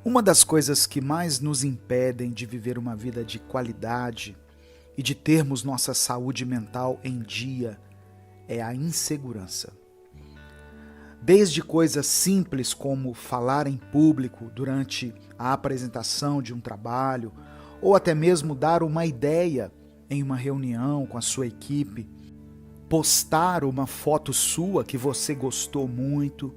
Uma das coisas que mais nos impedem de viver uma vida de qualidade e de termos nossa saúde mental em dia é a insegurança. Desde coisas simples como falar em público durante a apresentação de um trabalho, ou até mesmo dar uma ideia em uma reunião com a sua equipe, postar uma foto sua que você gostou muito,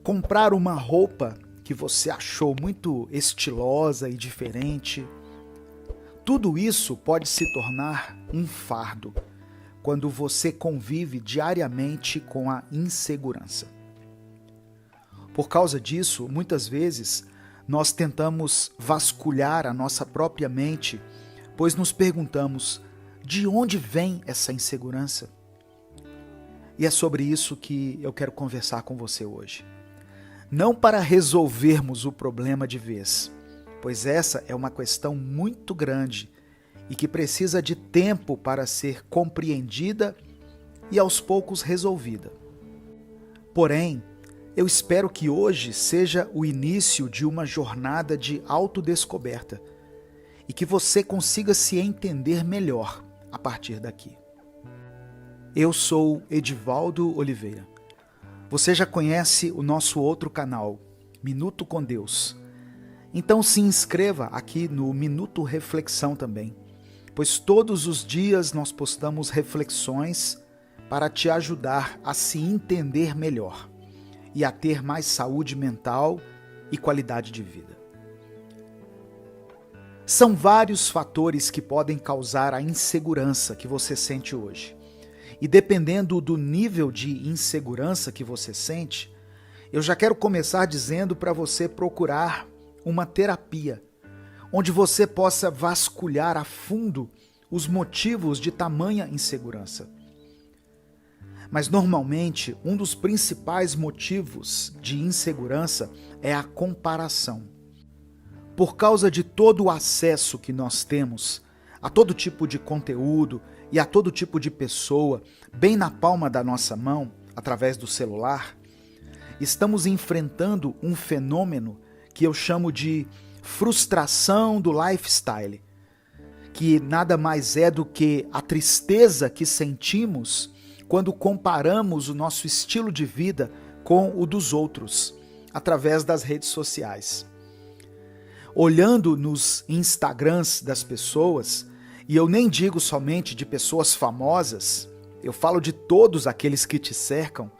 comprar uma roupa que você achou muito estilosa e diferente. Tudo isso pode se tornar um fardo quando você convive diariamente com a insegurança. Por causa disso, muitas vezes, nós tentamos vasculhar a nossa própria mente, pois nos perguntamos: de onde vem essa insegurança? E é sobre isso que eu quero conversar com você hoje. Não para resolvermos o problema de vez, pois essa é uma questão muito grande e que precisa de tempo para ser compreendida e aos poucos resolvida. Porém, eu espero que hoje seja o início de uma jornada de autodescoberta e que você consiga se entender melhor a partir daqui. Eu sou Edivaldo Oliveira. Você já conhece o nosso outro canal, Minuto com Deus. Então se inscreva aqui no Minuto Reflexão também, pois todos os dias nós postamos reflexões para te ajudar a se entender melhor e a ter mais saúde mental e qualidade de vida. São vários fatores que podem causar a insegurança que você sente hoje. E dependendo do nível de insegurança que você sente, eu já quero começar dizendo para você procurar uma terapia, onde você possa vasculhar a fundo os motivos de tamanha insegurança. Mas normalmente, um dos principais motivos de insegurança é a comparação. Por causa de todo o acesso que nós temos a todo tipo de conteúdo e a todo tipo de pessoa, bem na palma da nossa mão, através do celular, estamos enfrentando um fenômeno que eu chamo de frustração do lifestyle, que nada mais é do que a tristeza que sentimos quando comparamos o nosso estilo de vida com o dos outros, através das redes sociais. Olhando nos Instagrams das pessoas, e eu nem digo somente de pessoas famosas, eu falo de todos aqueles que te cercam,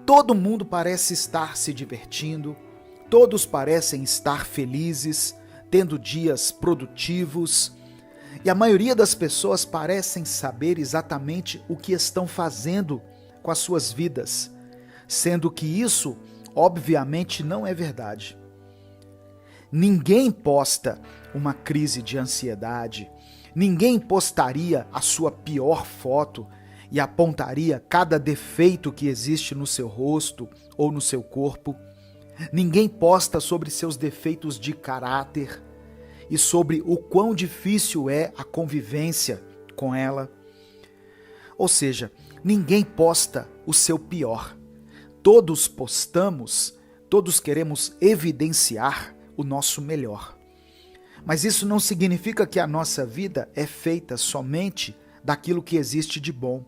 todo mundo parece estar se divertindo, todos parecem estar felizes, tendo dias produtivos, e a maioria das pessoas parecem saber exatamente o que estão fazendo com as suas vidas, sendo que isso, obviamente, não é verdade. Ninguém posta uma crise de ansiedade, ninguém postaria a sua pior foto e apontaria cada defeito que existe no seu rosto ou no seu corpo. Ninguém posta sobre seus defeitos de caráter e sobre o quão difícil é a convivência com ela. Ou seja, ninguém posta o seu pior. Todos postamos, todos queremos evidenciar o nosso melhor. Mas isso não significa que a nossa vida é feita somente daquilo que existe de bom.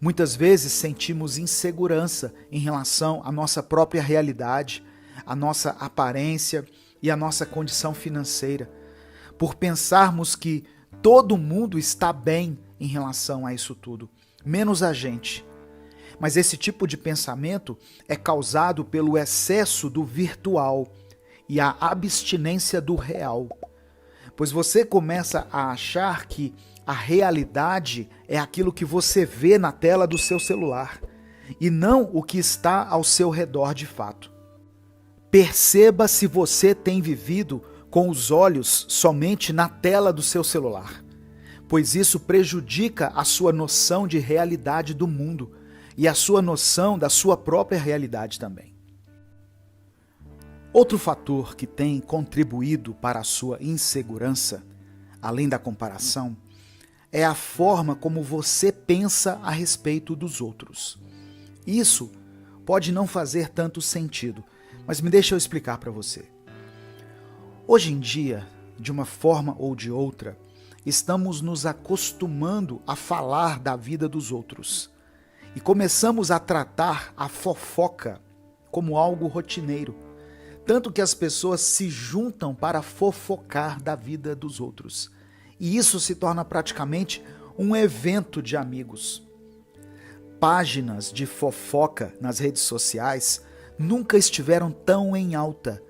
Muitas vezes sentimos insegurança em relação à nossa própria realidade, à nossa aparência e à nossa condição financeira, por pensarmos que todo mundo está bem em relação a isso tudo, menos a gente. Mas esse tipo de pensamento é causado pelo excesso do virtual e a abstinência do real, pois você começa a achar que a realidade é aquilo que você vê na tela do seu celular e não o que está ao seu redor de fato. Perceba se você tem vivido com os olhos somente na tela do seu celular, pois isso prejudica a sua noção de realidade do mundo e a sua noção da sua própria realidade também. Outro fator que tem contribuído para a sua insegurança, além da comparação, é a forma como você pensa a respeito dos outros. Isso pode não fazer tanto sentido, Mas me deixa eu explicar para você. Hoje em dia, de uma forma ou de outra, estamos nos acostumando a falar da vida dos outros e começamos a tratar a fofoca como algo rotineiro, tanto que as pessoas se juntam para fofocar da vida dos outros. E isso se torna praticamente um evento de amigos. Páginas de fofoca nas redes sociais nunca estiveram tão em alta.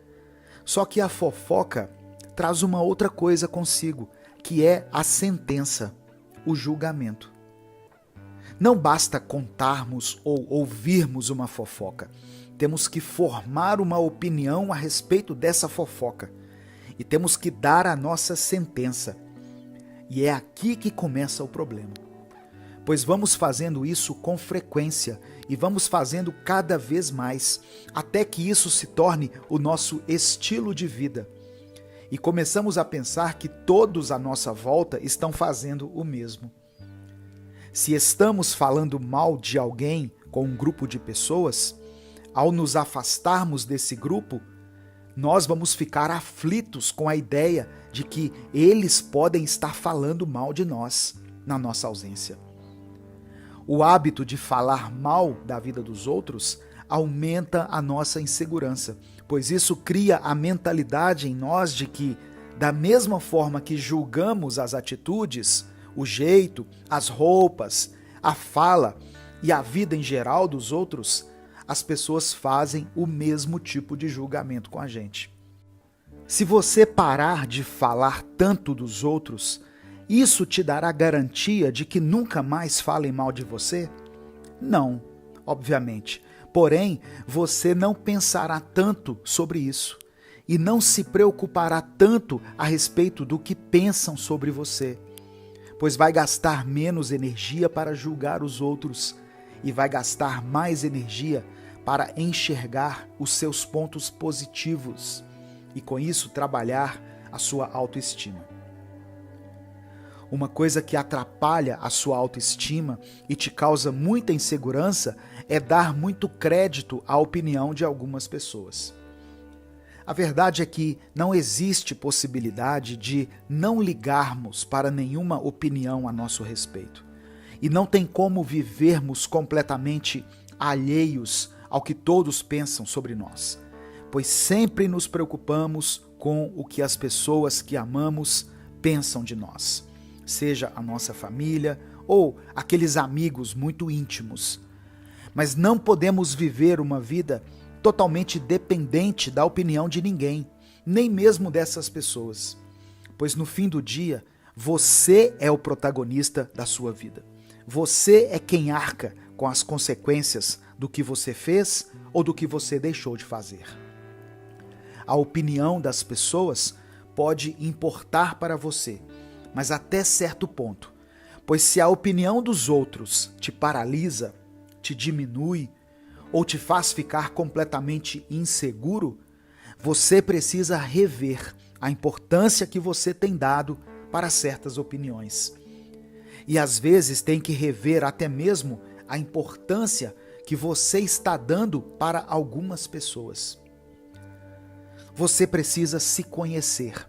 Só que a fofoca traz uma outra coisa consigo, que é a sentença, o julgamento. Não basta contarmos ou ouvirmos uma fofoca. Temos que formar uma opinião a respeito dessa fofoca. E temos que dar a nossa sentença. E é aqui que começa o problema. Pois vamos fazendo isso com frequência e vamos fazendo cada vez mais, até que isso se torne o nosso estilo de vida. E começamos a pensar que todos à nossa volta estão fazendo o mesmo. Se estamos falando mal de alguém com um grupo de pessoas, ao nos afastarmos desse grupo, nós vamos ficar aflitos com a ideia de que eles podem estar falando mal de nós na nossa ausência. O hábito de falar mal da vida dos outros aumenta a nossa insegurança, pois isso cria a mentalidade em nós de que, da mesma forma que julgamos as atitudes, o jeito, as roupas, a fala e a vida em geral dos outros, as pessoas fazem o mesmo tipo de julgamento com a gente. Se você parar de falar tanto dos outros, isso te dará garantia de que nunca mais falem mal de você? Não, obviamente. Porém, você não pensará tanto sobre isso e não se preocupará tanto a respeito do que pensam sobre você, pois vai gastar menos energia para julgar os outros e vai gastar mais energia para enxergar os seus pontos positivos e com isso trabalhar a sua autoestima. Uma coisa que atrapalha a sua autoestima e te causa muita insegurança é dar muito crédito à opinião de algumas pessoas. A verdade é que não existe possibilidade de não ligarmos para nenhuma opinião a nosso respeito. E não tem como vivermos completamente alheios ao que todos pensam sobre nós, pois sempre nos preocupamos com o que as pessoas que amamos pensam de nós. Seja a nossa família ou aqueles amigos muito íntimos. Mas não podemos viver uma vida totalmente dependente da opinião de ninguém, nem mesmo dessas pessoas. Pois no fim do dia, você é o protagonista da sua vida. Você é quem arca com as consequências do que você fez ou do que você deixou de fazer. A opinião das pessoas pode importar para você, mas até certo ponto, pois se a opinião dos outros te paralisa, te diminui ou te faz ficar completamente inseguro, você precisa rever a importância que você tem dado para certas opiniões. E às vezes tem que rever até mesmo a importância que você está dando para algumas pessoas. Você precisa se conhecer,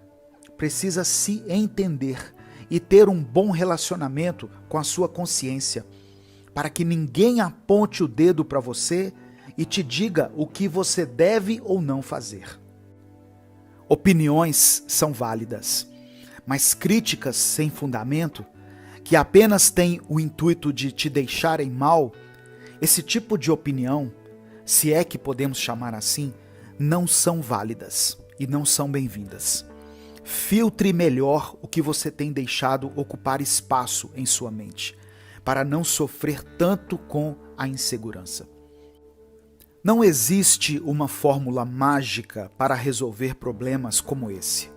precisa se entender e ter um bom relacionamento com a sua consciência, para que ninguém aponte o dedo para você e te diga o que você deve ou não fazer. Opiniões são válidas, mas críticas sem fundamento, que apenas têm o intuito de te deixarem mal, esse tipo de opinião, se é que podemos chamar assim, não são válidas e não são bem-vindas. Filtre melhor o que você tem deixado ocupar espaço em sua mente, para não sofrer tanto com a insegurança. Não existe uma fórmula mágica para resolver problemas como esse.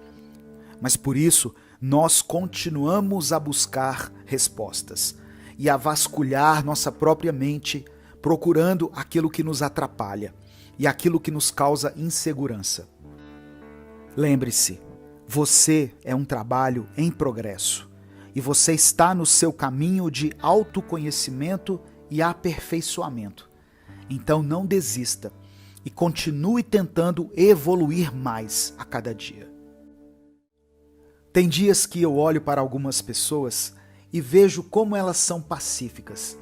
Mas por isso, nós continuamos a buscar respostas e a vasculhar nossa própria mente, procurando aquilo que nos atrapalha e aquilo que nos causa insegurança. Lembre-se, você é um trabalho em progresso e você está no seu caminho de autoconhecimento e aperfeiçoamento. Então não desista e continue tentando evoluir mais a cada dia. Tem dias que eu olho para algumas pessoas e vejo como elas são pacíficas.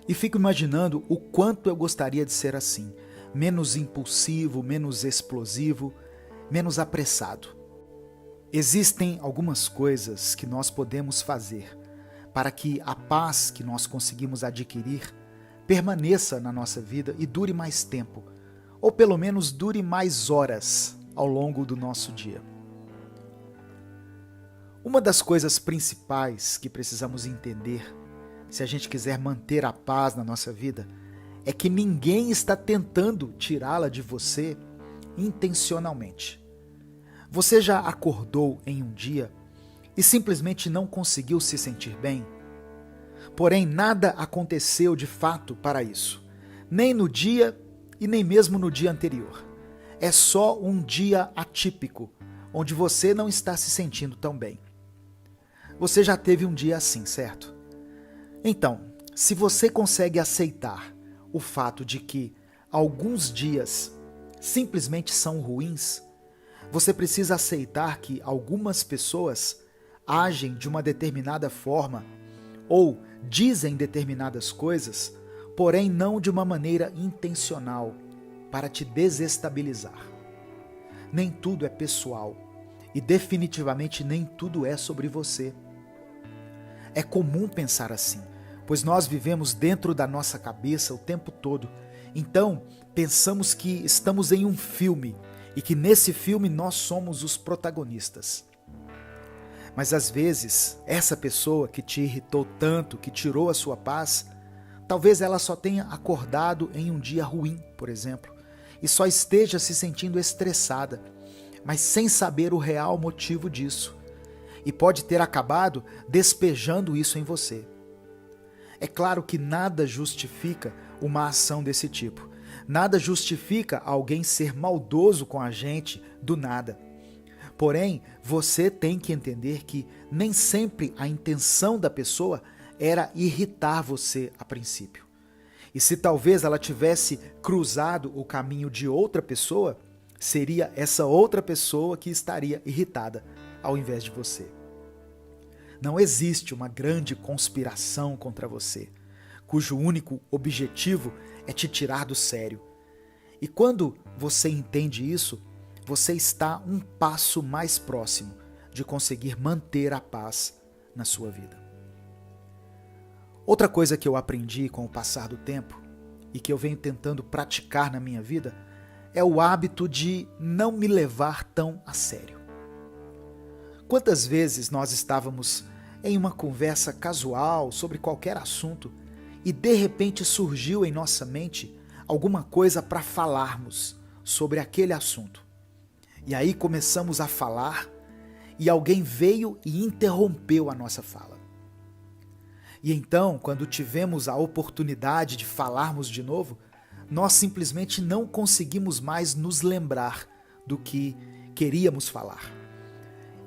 E fico imaginando o quanto eu gostaria de ser assim, menos impulsivo, menos explosivo, menos apressado. Existem algumas coisas que nós podemos fazer para que a paz que nós conseguimos adquirir permaneça na nossa vida e dure mais tempo, ou pelo menos dure mais horas ao longo do nosso dia. Uma das coisas principais que precisamos entender, se a gente quiser manter a paz na nossa vida, é que ninguém está tentando tirá-la de você intencionalmente. Você já acordou em um dia e simplesmente não conseguiu se sentir bem? Porém, nada aconteceu de fato para isso, nem no dia e nem mesmo no dia anterior. É só um dia atípico, onde você não está se sentindo tão bem. Você já teve um dia assim, certo? Então, se você consegue aceitar o fato de que alguns dias simplesmente são ruins, você precisa aceitar que algumas pessoas agem de uma determinada forma ou dizem determinadas coisas, porém não de uma maneira intencional, para te desestabilizar. Nem tudo é pessoal e definitivamente nem tudo é sobre você. É comum pensar assim, pois nós vivemos dentro da nossa cabeça o tempo todo. Então, pensamos que estamos em um filme e que nesse filme nós somos os protagonistas. Mas às vezes, essa pessoa que te irritou tanto, que tirou a sua paz, talvez ela só tenha acordado em um dia ruim, por exemplo, e só esteja se sentindo estressada, mas sem saber o real motivo disso. E pode ter acabado despejando isso em você. É claro que nada justifica uma ação desse tipo. Nada justifica alguém ser maldoso com a gente do nada. Porém, você tem que entender que nem sempre a intenção da pessoa era irritar você a princípio. E se talvez ela tivesse cruzado o caminho de outra pessoa, seria essa outra pessoa que estaria irritada ao invés de você. Não existe uma grande conspiração contra você, cujo único objetivo é te tirar do sério. E quando você entende isso, você está um passo mais próximo de conseguir manter a paz na sua vida. Outra coisa que eu aprendi com o passar do tempo e que eu venho tentando praticar na minha vida é o hábito de não me levar tão a sério. Quantas vezes nós estávamos em uma conversa casual sobre qualquer assunto e de repente surgiu em nossa mente alguma coisa para falarmos sobre aquele assunto. E aí começamos a falar e alguém veio e interrompeu a nossa fala. E então, quando tivemos a oportunidade de falarmos de novo, nós simplesmente não conseguimos mais nos lembrar do que queríamos falar.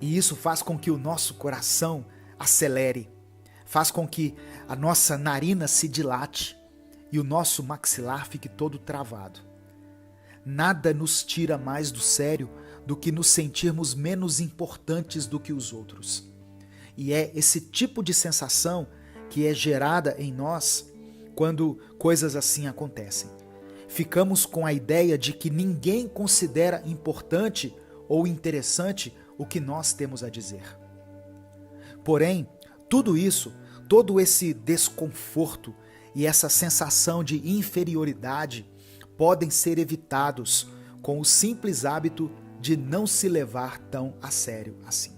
E isso faz com que o nosso coração acelere, faz com que a nossa narina se dilate e o nosso maxilar fique todo travado. Nada nos tira mais do sério do que nos sentirmos menos importantes do que os outros. E é esse tipo de sensação que é gerada em nós quando coisas assim acontecem. Ficamos com a ideia de que ninguém considera importante ou interessante o que nós temos a dizer. Porém, tudo isso, todo esse desconforto e essa sensação de inferioridade podem ser evitados com o simples hábito de não se levar tão a sério assim.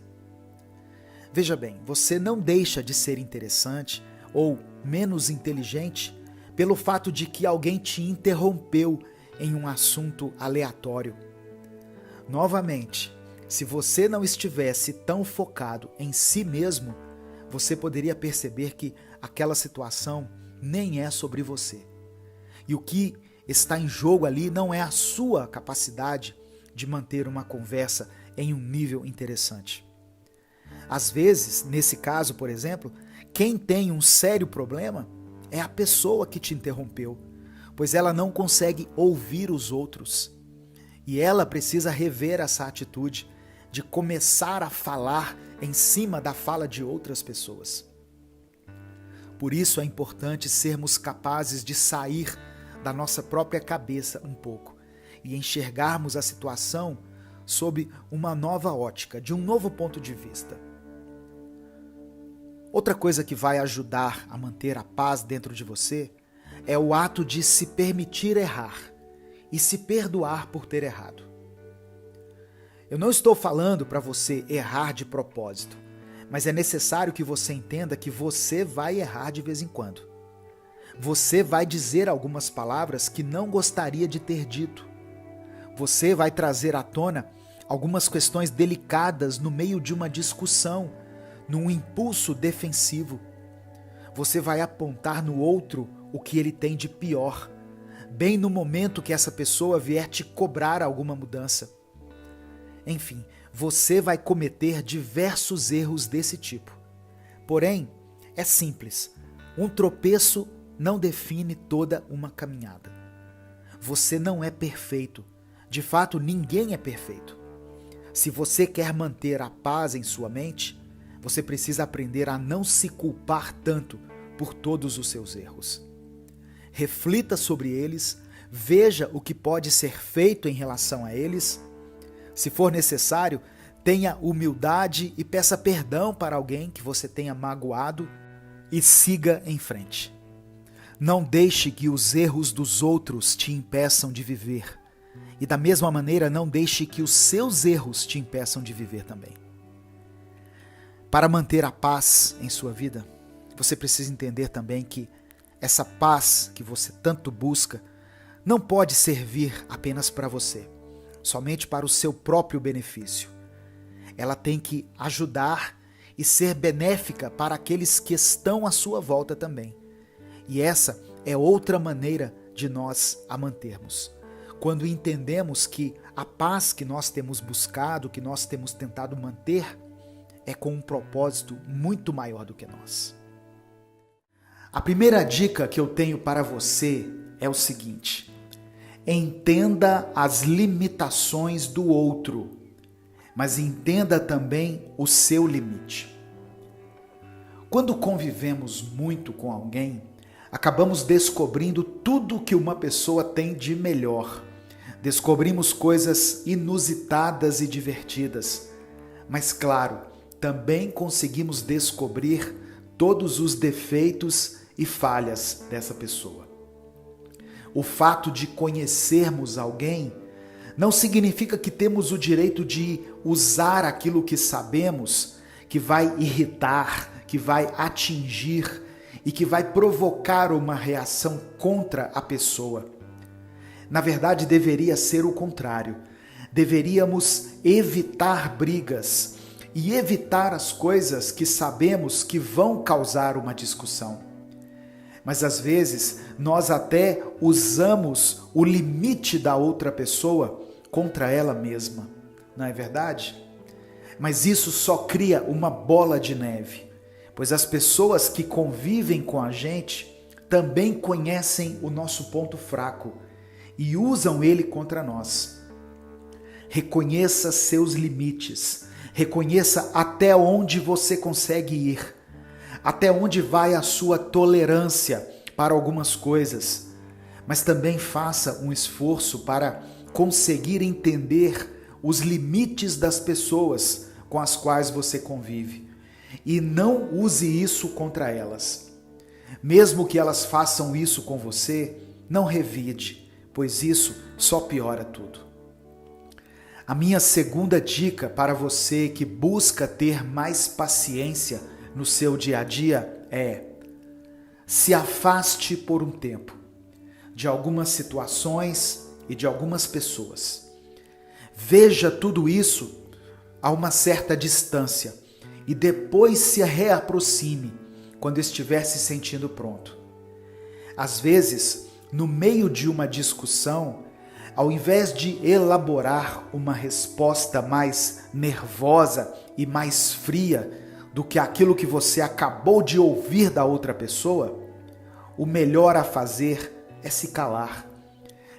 Veja bem, você não deixa de ser interessante ou menos inteligente pelo fato de que alguém te interrompeu em um assunto aleatório. Novamente, se você não estivesse tão focado em si mesmo, você poderia perceber que aquela situação nem é sobre você. E o que está em jogo ali não é a sua capacidade de manter uma conversa em um nível interessante. Às vezes, nesse caso, por exemplo, quem tem um sério problema é a pessoa que te interrompeu, pois ela não consegue ouvir os outros. E ela precisa rever essa atitude de começar a falar em cima da fala de outras pessoas. Por isso é importante sermos capazes de sair da nossa própria cabeça um pouco e enxergarmos a situação sob uma nova ótica, de um novo ponto de vista. Outra coisa que vai ajudar a manter a paz dentro de você é o ato de se permitir errar e se perdoar por ter errado. Eu não estou falando para você errar de propósito, mas é necessário que você entenda que você vai errar de vez em quando. Você vai dizer algumas palavras que não gostaria de ter dito. Você vai trazer à tona algumas questões delicadas no meio de uma discussão, num impulso defensivo. Você vai apontar no outro o que ele tem de pior, bem no momento que essa pessoa vier te cobrar alguma mudança. Enfim, você vai cometer diversos erros desse tipo. Porém, é simples. Um tropeço não define toda uma caminhada. Você não é perfeito. De fato, ninguém é perfeito. Se você quer manter a paz em sua mente, você precisa aprender a não se culpar tanto por todos os seus erros. Reflita sobre eles, veja o que pode ser feito em relação a eles. Se for necessário, tenha humildade e peça perdão para alguém que você tenha magoado e siga em frente. Não deixe que os erros dos outros te impeçam de viver. E da mesma maneira, não deixe que os seus erros te impeçam de viver também. Para manter a paz em sua vida, você precisa entender também que essa paz que você tanto busca não pode servir apenas para você, somente para o seu próprio benefício. Ela tem que ajudar e ser benéfica para aqueles que estão à sua volta também. E essa é outra maneira de nós a mantermos. Quando entendemos que a paz que nós temos buscado, que nós temos tentado manter, é com um propósito muito maior do que nós. A primeira dica que eu tenho para você é o seguinte: entenda as limitações do outro, mas entenda também o seu limite. Quando convivemos muito com alguém, acabamos descobrindo tudo que uma pessoa tem de melhor. Descobrimos coisas inusitadas e divertidas, mas claro, também conseguimos descobrir todos os defeitos e falhas dessa pessoa. O fato de conhecermos alguém não significa que temos o direito de usar aquilo que sabemos, que vai irritar, que vai atingir e que vai provocar uma reação contra a pessoa. Na verdade, deveria ser o contrário. Deveríamos evitar brigas e evitar as coisas que sabemos que vão causar uma discussão. Mas às vezes nós até usamos o limite da outra pessoa contra ela mesma, não é verdade? Mas isso só cria uma bola de neve, pois as pessoas que convivem com a gente também conhecem o nosso ponto fraco e usam ele contra nós. Reconheça seus limites, reconheça até onde você consegue ir, até onde vai a sua tolerância para algumas coisas, mas também faça um esforço para conseguir entender os limites das pessoas com as quais você convive e não use isso contra elas. Mesmo que elas façam isso com você, não revide, pois isso só piora tudo. A minha segunda dica para você que busca ter mais paciência no seu dia a dia é: se afaste por um tempo de algumas situações e de algumas pessoas. Veja tudo isso a uma certa distância e depois se reaproxime quando estiver se sentindo pronto. Às vezes, no meio de uma discussão, ao invés de elaborar uma resposta mais nervosa e mais fria do que aquilo que você acabou de ouvir da outra pessoa, o melhor a fazer é se calar,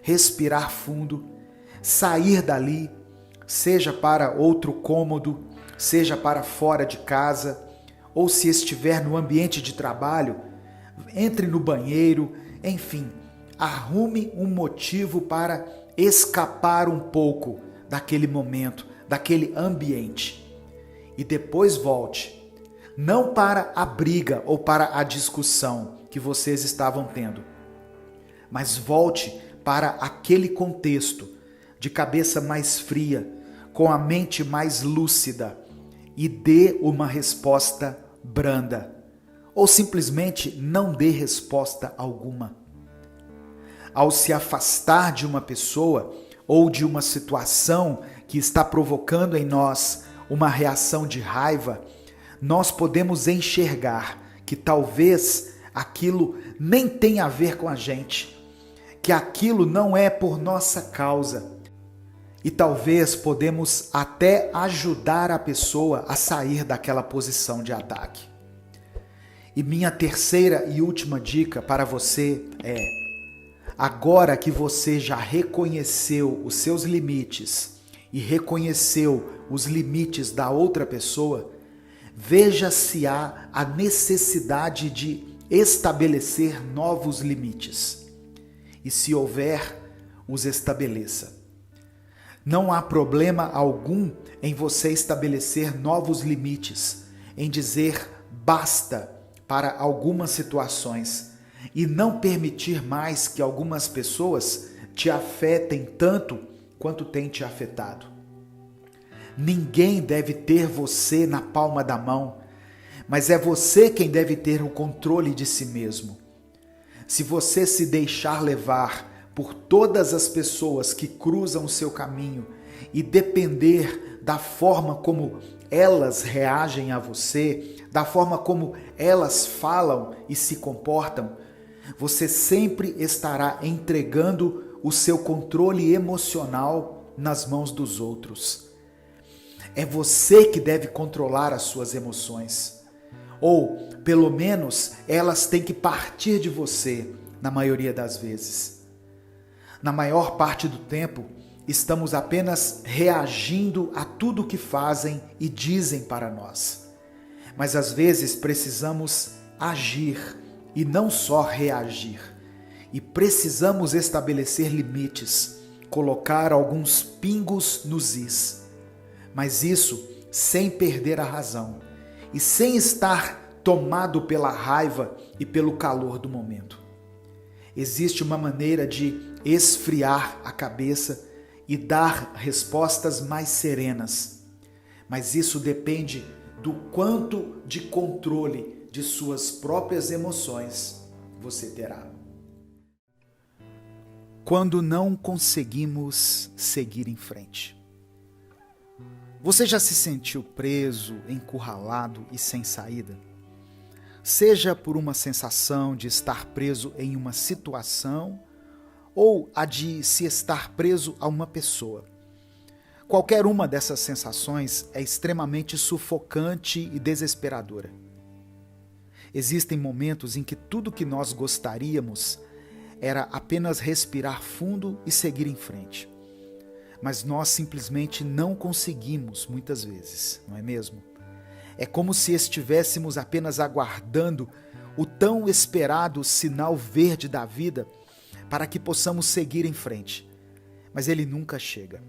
respirar fundo, sair dali, seja para outro cômodo, seja para fora de casa, ou se estiver no ambiente de trabalho, entre no banheiro, enfim, arrume um motivo para escapar um pouco daquele momento, daquele ambiente. E depois volte, não para a briga ou para a discussão que vocês estavam tendo, mas volte para aquele contexto de cabeça mais fria, com a mente mais lúcida e dê uma resposta branda. Ou simplesmente não dê resposta alguma. Ao se afastar de uma pessoa ou de uma situação que está provocando em nós uma reação de raiva, nós podemos enxergar que talvez aquilo nem tenha a ver com a gente, que aquilo não é por nossa causa. E talvez podemos até ajudar a pessoa a sair daquela posição de ataque. E minha terceira e última dica para você é: agora que você já reconheceu os seus limites e reconheceu os limites da outra pessoa, veja se há a necessidade de estabelecer novos limites. E se houver, os estabeleça. Não há problema algum em você estabelecer novos limites, em dizer basta para algumas situações e não permitir mais que algumas pessoas te afetem tanto quanto tem te afetado. Ninguém deve ter você na palma da mão, mas é você quem deve ter o controle de si mesmo. Se você se deixar levar por todas as pessoas que cruzam o seu caminho e depender da forma como elas reagem a você, da forma como elas falam e se comportam, você sempre estará entregando o seu controle emocional nas mãos dos outros. É você que deve controlar as suas emoções. Ou, pelo menos, elas têm que partir de você, na maioria das vezes. Na maior parte do tempo, estamos apenas reagindo a tudo o que fazem e dizem para nós. Mas às vezes precisamos agir e não só reagir. E precisamos estabelecer limites, colocar alguns pingos nos is. Mas isso sem perder a razão e sem estar tomado pela raiva e pelo calor do momento. Existe uma maneira de esfriar a cabeça e dar respostas mais serenas, mas isso depende do quanto de controle de suas próprias emoções você terá. Quando não conseguimos seguir em frente. Você já se sentiu preso, encurralado e sem saída? Seja por uma sensação de estar preso em uma situação ou a de se estar preso a uma pessoa. Qualquer uma dessas sensações é extremamente sufocante e desesperadora. Existem momentos em que tudo que nós gostaríamos era apenas respirar fundo e seguir em frente. Mas nós simplesmente não conseguimos muitas vezes, não é mesmo? É como se estivéssemos apenas aguardando o tão esperado sinal verde da vida para que possamos seguir em frente, mas ele nunca chega.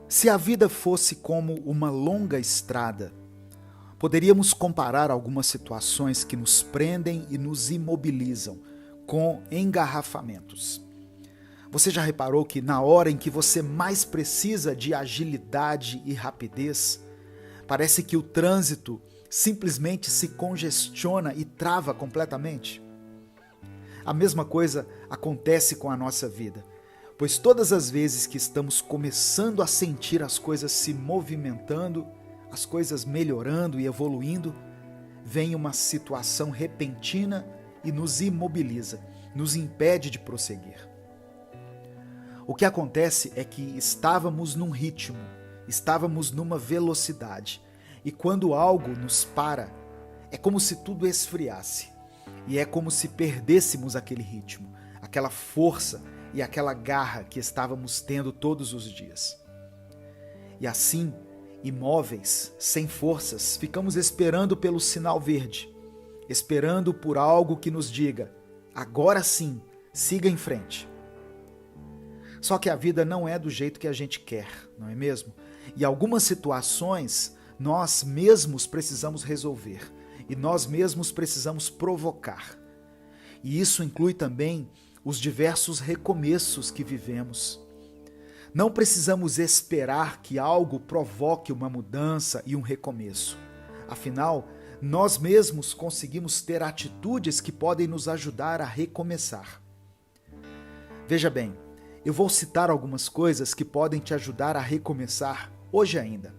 Se a vida fosse como uma longa estrada, poderíamos comparar algumas situações que nos prendem e nos imobilizam com engarrafamentos. Você já reparou que na hora em que você mais precisa de agilidade e rapidez, parece que o trânsito simplesmente se congestiona e trava completamente? A mesma coisa acontece com a nossa vida, pois todas as vezes que estamos começando a sentir as coisas se movimentando, as coisas melhorando e evoluindo, vem uma situação repentina e nos imobiliza, nos impede de prosseguir. O que acontece é que estávamos num ritmo, estávamos numa velocidade, e quando algo nos para, é como se tudo esfriasse. e é como se perdêssemos aquele ritmo, aquela força e aquela garra que estávamos tendo todos os dias. E assim, imóveis, sem forças, ficamos esperando pelo sinal verde, esperando por algo que nos diga: agora sim, siga em frente. Só que a vida não é do jeito que a gente quer, não é mesmo? E algumas situações nós mesmos precisamos resolver e nós mesmos precisamos provocar. E isso inclui também os diversos recomeços que vivemos. Não precisamos esperar que algo provoque uma mudança e um recomeço. Afinal, nós mesmos conseguimos ter atitudes que podem nos ajudar a recomeçar. Veja bem, eu vou citar algumas coisas que podem te ajudar a recomeçar hoje ainda.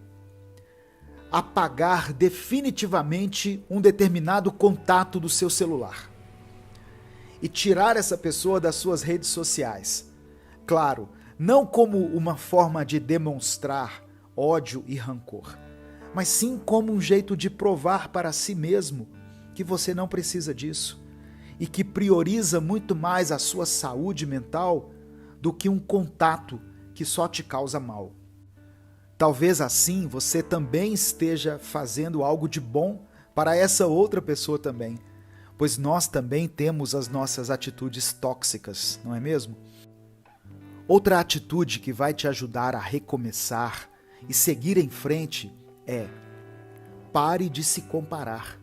Apagar definitivamente um determinado contato do seu celular e tirar essa pessoa das suas redes sociais. Claro, não como uma forma de demonstrar ódio e rancor, mas sim como um jeito de provar para si mesmo que você não precisa disso e que prioriza muito mais a sua saúde mental do que um contato que só te causa mal. Talvez assim você também esteja fazendo algo de bom para essa outra pessoa também, pois nós também temos as nossas atitudes tóxicas, não é mesmo? Outra atitude que vai te ajudar a recomeçar e seguir em frente é: pare de se comparar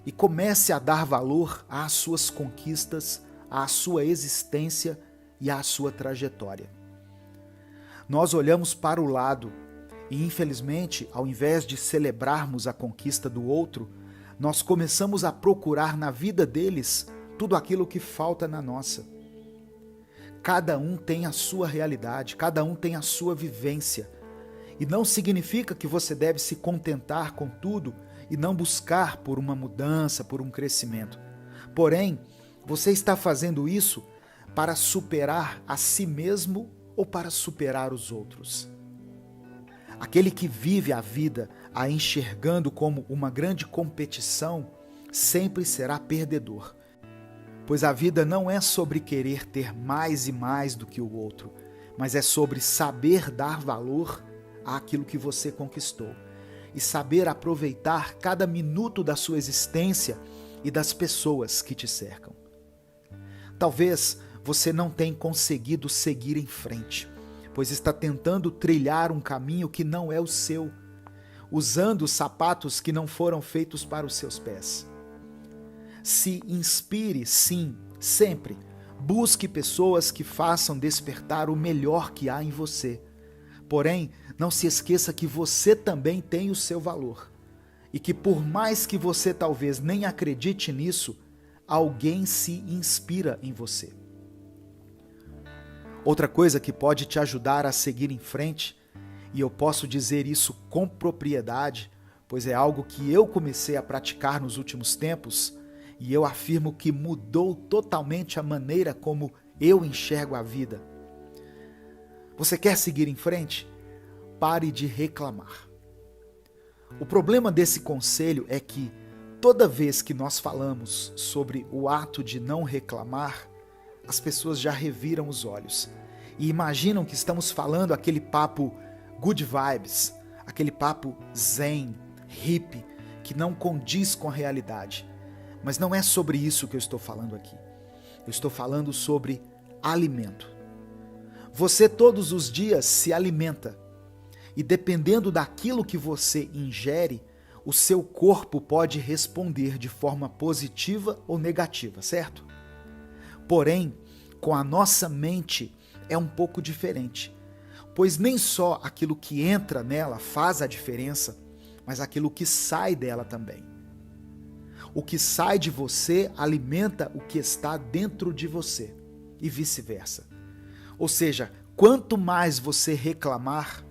e comece a dar valor às suas conquistas, à sua existência e à sua trajetória. Nós olhamos para o lado e, infelizmente, ao invés de celebrarmos a conquista do outro, nós começamos a procurar na vida deles tudo aquilo que falta na nossa. Cada um tem a sua realidade, cada um tem a sua vivência. E não significa que você deve se contentar com tudo e não buscar por uma mudança, por um crescimento. Porém, você está fazendo isso para superar a si mesmo ou para superar os outros? Aquele que vive a vida a enxergando como uma grande competição sempre será perdedor. Pois a vida não é sobre querer ter mais e mais do que o outro, mas é sobre saber dar valor àquilo que você conquistou e saber aproveitar cada minuto da sua existência e das pessoas que te cercam. Talvez você não tenha conseguido seguir em frente, pois está tentando trilhar um caminho que não é o seu, usando sapatos que não foram feitos para os seus pés. Se inspire, sim, sempre. Busque pessoas que façam despertar o melhor que há em você. Porém, não se esqueça que você também tem o seu valor. E que por mais que você talvez nem acredite nisso, alguém se inspira em você. Outra coisa que pode te ajudar a seguir em frente, e eu posso dizer isso com propriedade, pois é algo que eu comecei a praticar nos últimos tempos, e eu afirmo que mudou totalmente a maneira como eu enxergo a vida. Você quer seguir em frente? Pare de reclamar. O problema desse conselho é que toda vez que nós falamos sobre o ato de não reclamar, as pessoas já reviram os olhos e imaginam que estamos falando aquele papo good vibes, aquele papo zen, hippie, que não condiz com a realidade. Mas não é sobre isso que eu estou falando aqui. Eu estou falando sobre alimento. Você todos os dias se alimenta e dependendo daquilo que você ingere, o seu corpo pode responder de forma positiva ou negativa, certo? Porém, com a nossa mente é um pouco diferente, pois nem só aquilo que entra nela faz a diferença, mas aquilo que sai dela também. O que sai de você alimenta o que está dentro de você e vice-versa. Ou seja, quanto mais você reclamar,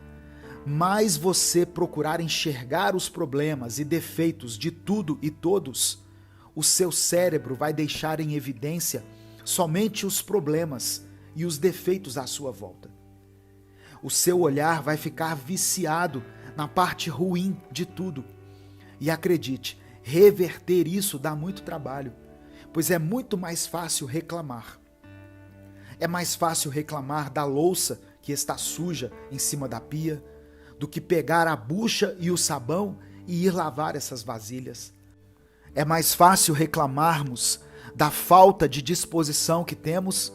mais você procurar enxergar os problemas e defeitos de tudo e todos, o seu cérebro vai deixar em evidência somente os problemas e os defeitos à sua volta. O seu olhar vai ficar viciado na parte ruim de tudo. E acredite, reverter isso dá muito trabalho, pois é muito mais fácil reclamar. É mais fácil reclamar da louça que está suja em cima da pia, do que pegar a bucha e o sabão e ir lavar essas vasilhas. É mais fácil reclamarmos da falta de disposição que temos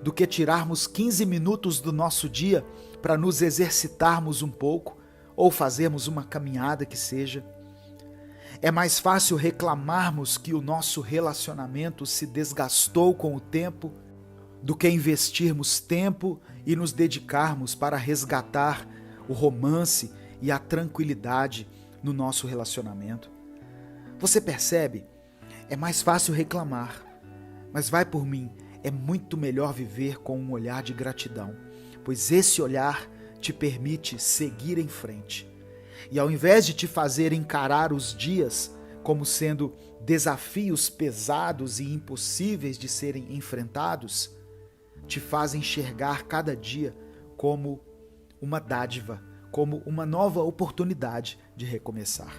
do que tirarmos 15 minutos do nosso dia para nos exercitarmos um pouco ou fazermos uma caminhada que seja. É mais fácil reclamarmos que o nosso relacionamento se desgastou com o tempo do que investirmos tempo e nos dedicarmos para resgatar o romance e a tranquilidade no nosso relacionamento. Você percebe? É mais fácil reclamar, mas vai por mim, é muito melhor viver com um olhar de gratidão, pois esse olhar te permite seguir em frente. E ao invés de te fazer encarar os dias como sendo desafios pesados e impossíveis de serem enfrentados, te faz enxergar cada dia como uma dádiva, como uma nova oportunidade de recomeçar.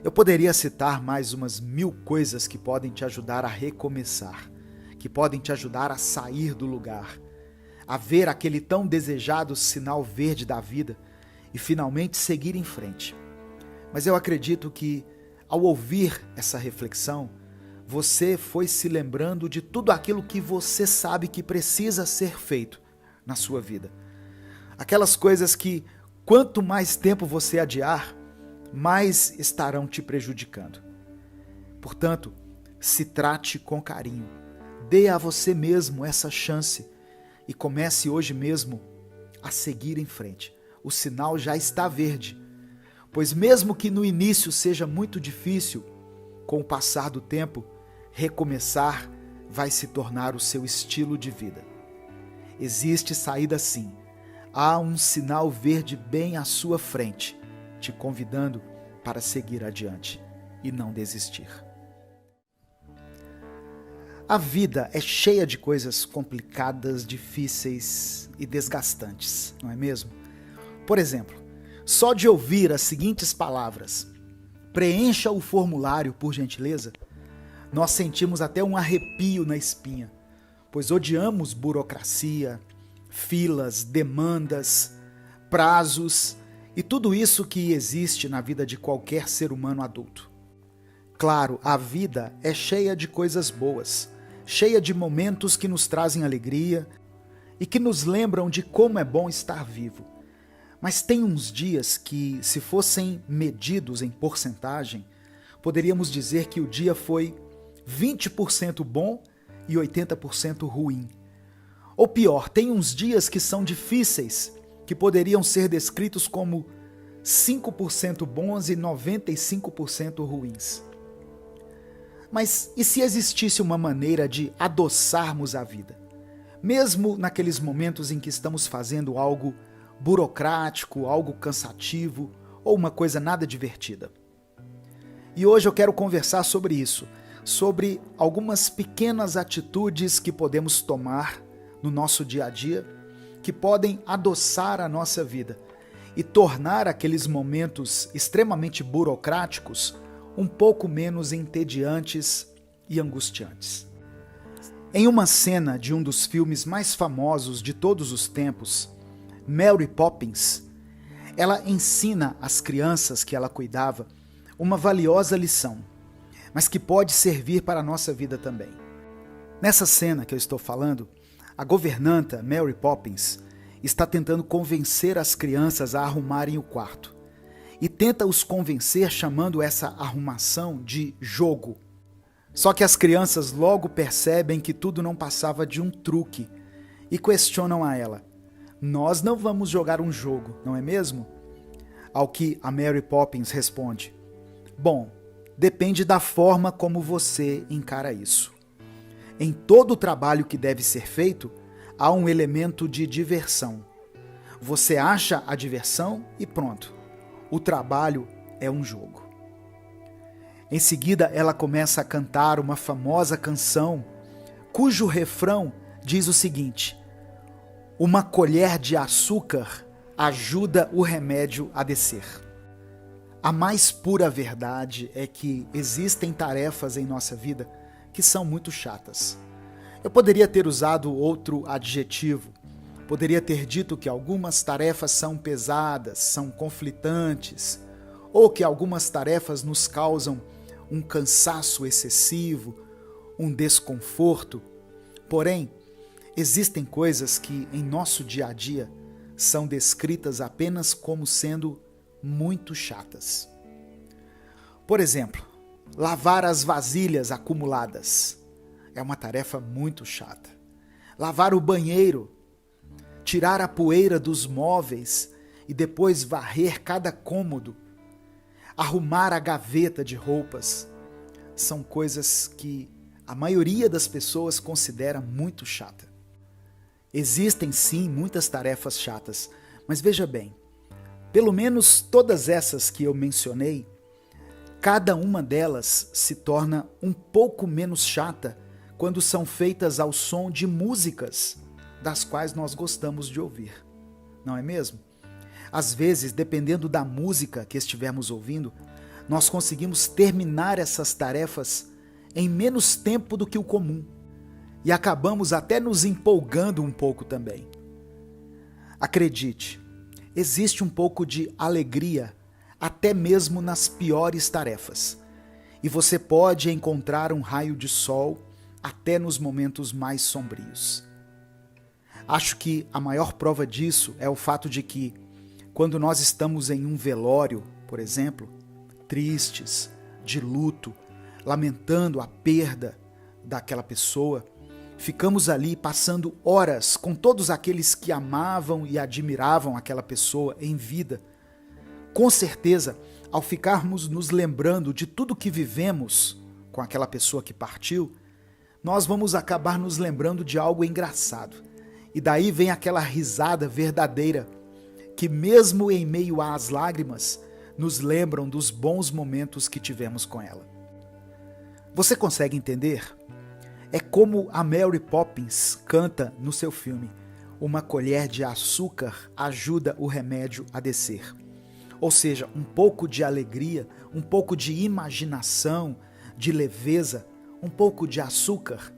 Eu poderia citar mais umas 1000 coisas que podem te ajudar a recomeçar, que podem te ajudar a sair do lugar, a ver aquele tão desejado sinal verde da vida e finalmente seguir em frente. Mas eu acredito que, ao ouvir essa reflexão, você foi se lembrando de tudo aquilo que você sabe que precisa ser feito na sua vida. Aquelas coisas que, quanto mais tempo você adiar, mais estarão te prejudicando. Portanto, se trate com carinho. Dê a você mesmo essa chance e comece hoje mesmo a seguir em frente. O sinal já está verde, pois mesmo que no início seja muito difícil, com o passar do tempo, recomeçar vai se tornar o seu estilo de vida. Existe saída sim. Há um sinal verde bem à sua frente, te convidando para seguir adiante e não desistir. A vida é cheia de coisas complicadas, difíceis e desgastantes, não é mesmo? Por exemplo, só de ouvir as seguintes palavras: preencha o formulário, por gentileza, nós sentimos até um arrepio na espinha, pois odiamos burocracia, filas, demandas, prazos e tudo isso que existe na vida de qualquer ser humano adulto. Claro, a vida é cheia de coisas boas, cheia de momentos que nos trazem alegria e que nos lembram de como é bom estar vivo. Mas tem uns dias que, se fossem medidos em porcentagem, poderíamos dizer que o dia foi 20% bom e 80% ruim. Ou pior, tem uns dias que são difíceis, que poderiam ser descritos como 5% bons e 95% ruins. Mas e se existisse uma maneira de adoçarmos a vida? Mesmo naqueles momentos em que estamos fazendo algo burocrático, algo cansativo ou uma coisa nada divertida. E hoje eu quero conversar sobre isso, sobre algumas pequenas atitudes que podemos tomar no nosso dia a dia, que podem adoçar a nossa vida e tornar aqueles momentos extremamente burocráticos um pouco menos entediantes e angustiantes. Em uma cena de um dos filmes mais famosos de todos os tempos, Mary Poppins, ela ensina às crianças que ela cuidava uma valiosa lição, mas que pode servir para a nossa vida também. Nessa cena que eu estou falando, a governanta Mary Poppins está tentando convencer as crianças a arrumarem o quarto e tenta os convencer chamando essa arrumação de jogo. Só que as crianças logo percebem que tudo não passava de um truque e questionam a ela: nós não vamos jogar um jogo, não é mesmo? Ao que a Mary Poppins responde: bom, depende da forma como você encara isso. Em todo o trabalho que deve ser feito, há um elemento de diversão. Você acha a diversão e pronto. O trabalho é um jogo. Em seguida, ela começa a cantar uma famosa canção, cujo refrão diz o seguinte: uma colher de açúcar ajuda o remédio a descer. A mais pura verdade é que existem tarefas em nossa vida que são muito chatas. Eu poderia ter usado outro adjetivo. Poderia ter dito que algumas tarefas são pesadas, são conflitantes, ou que algumas tarefas nos causam um cansaço excessivo, um desconforto. Porém, existem coisas que em nosso dia a dia são descritas apenas como sendo muito chatas. Por exemplo, lavar as vasilhas acumuladas é uma tarefa muito chata. Lavar o banheiro, tirar a poeira dos móveis e depois varrer cada cômodo, arrumar a gaveta de roupas, são coisas que a maioria das pessoas considera muito chata. Existem sim muitas tarefas chatas, mas veja bem, pelo menos todas essas que eu mencionei, cada uma delas se torna um pouco menos chata quando são feitas ao som de músicas das quais nós gostamos de ouvir, não é mesmo? Às vezes, dependendo da música que estivermos ouvindo, nós conseguimos terminar essas tarefas em menos tempo do que o comum e acabamos até nos empolgando um pouco também. Acredite, existe um pouco de alegria até mesmo nas piores tarefas, e você pode encontrar um raio de sol até nos momentos mais sombrios. Acho que a maior prova disso é o fato de que, quando nós estamos em um velório, por exemplo, tristes, de luto, lamentando a perda daquela pessoa, ficamos ali passando horas com todos aqueles que amavam e admiravam aquela pessoa em vida. Com certeza, ao ficarmos nos lembrando de tudo que vivemos com aquela pessoa que partiu, nós vamos acabar nos lembrando de algo engraçado. E daí vem aquela risada verdadeira, que mesmo em meio às lágrimas, nos lembram dos bons momentos que tivemos com ela. Você consegue entender? É como a Mary Poppins canta no seu filme: uma colher de açúcar ajuda o remédio a descer. Ou seja, um pouco de alegria, um pouco de imaginação, de leveza, um pouco de açúcar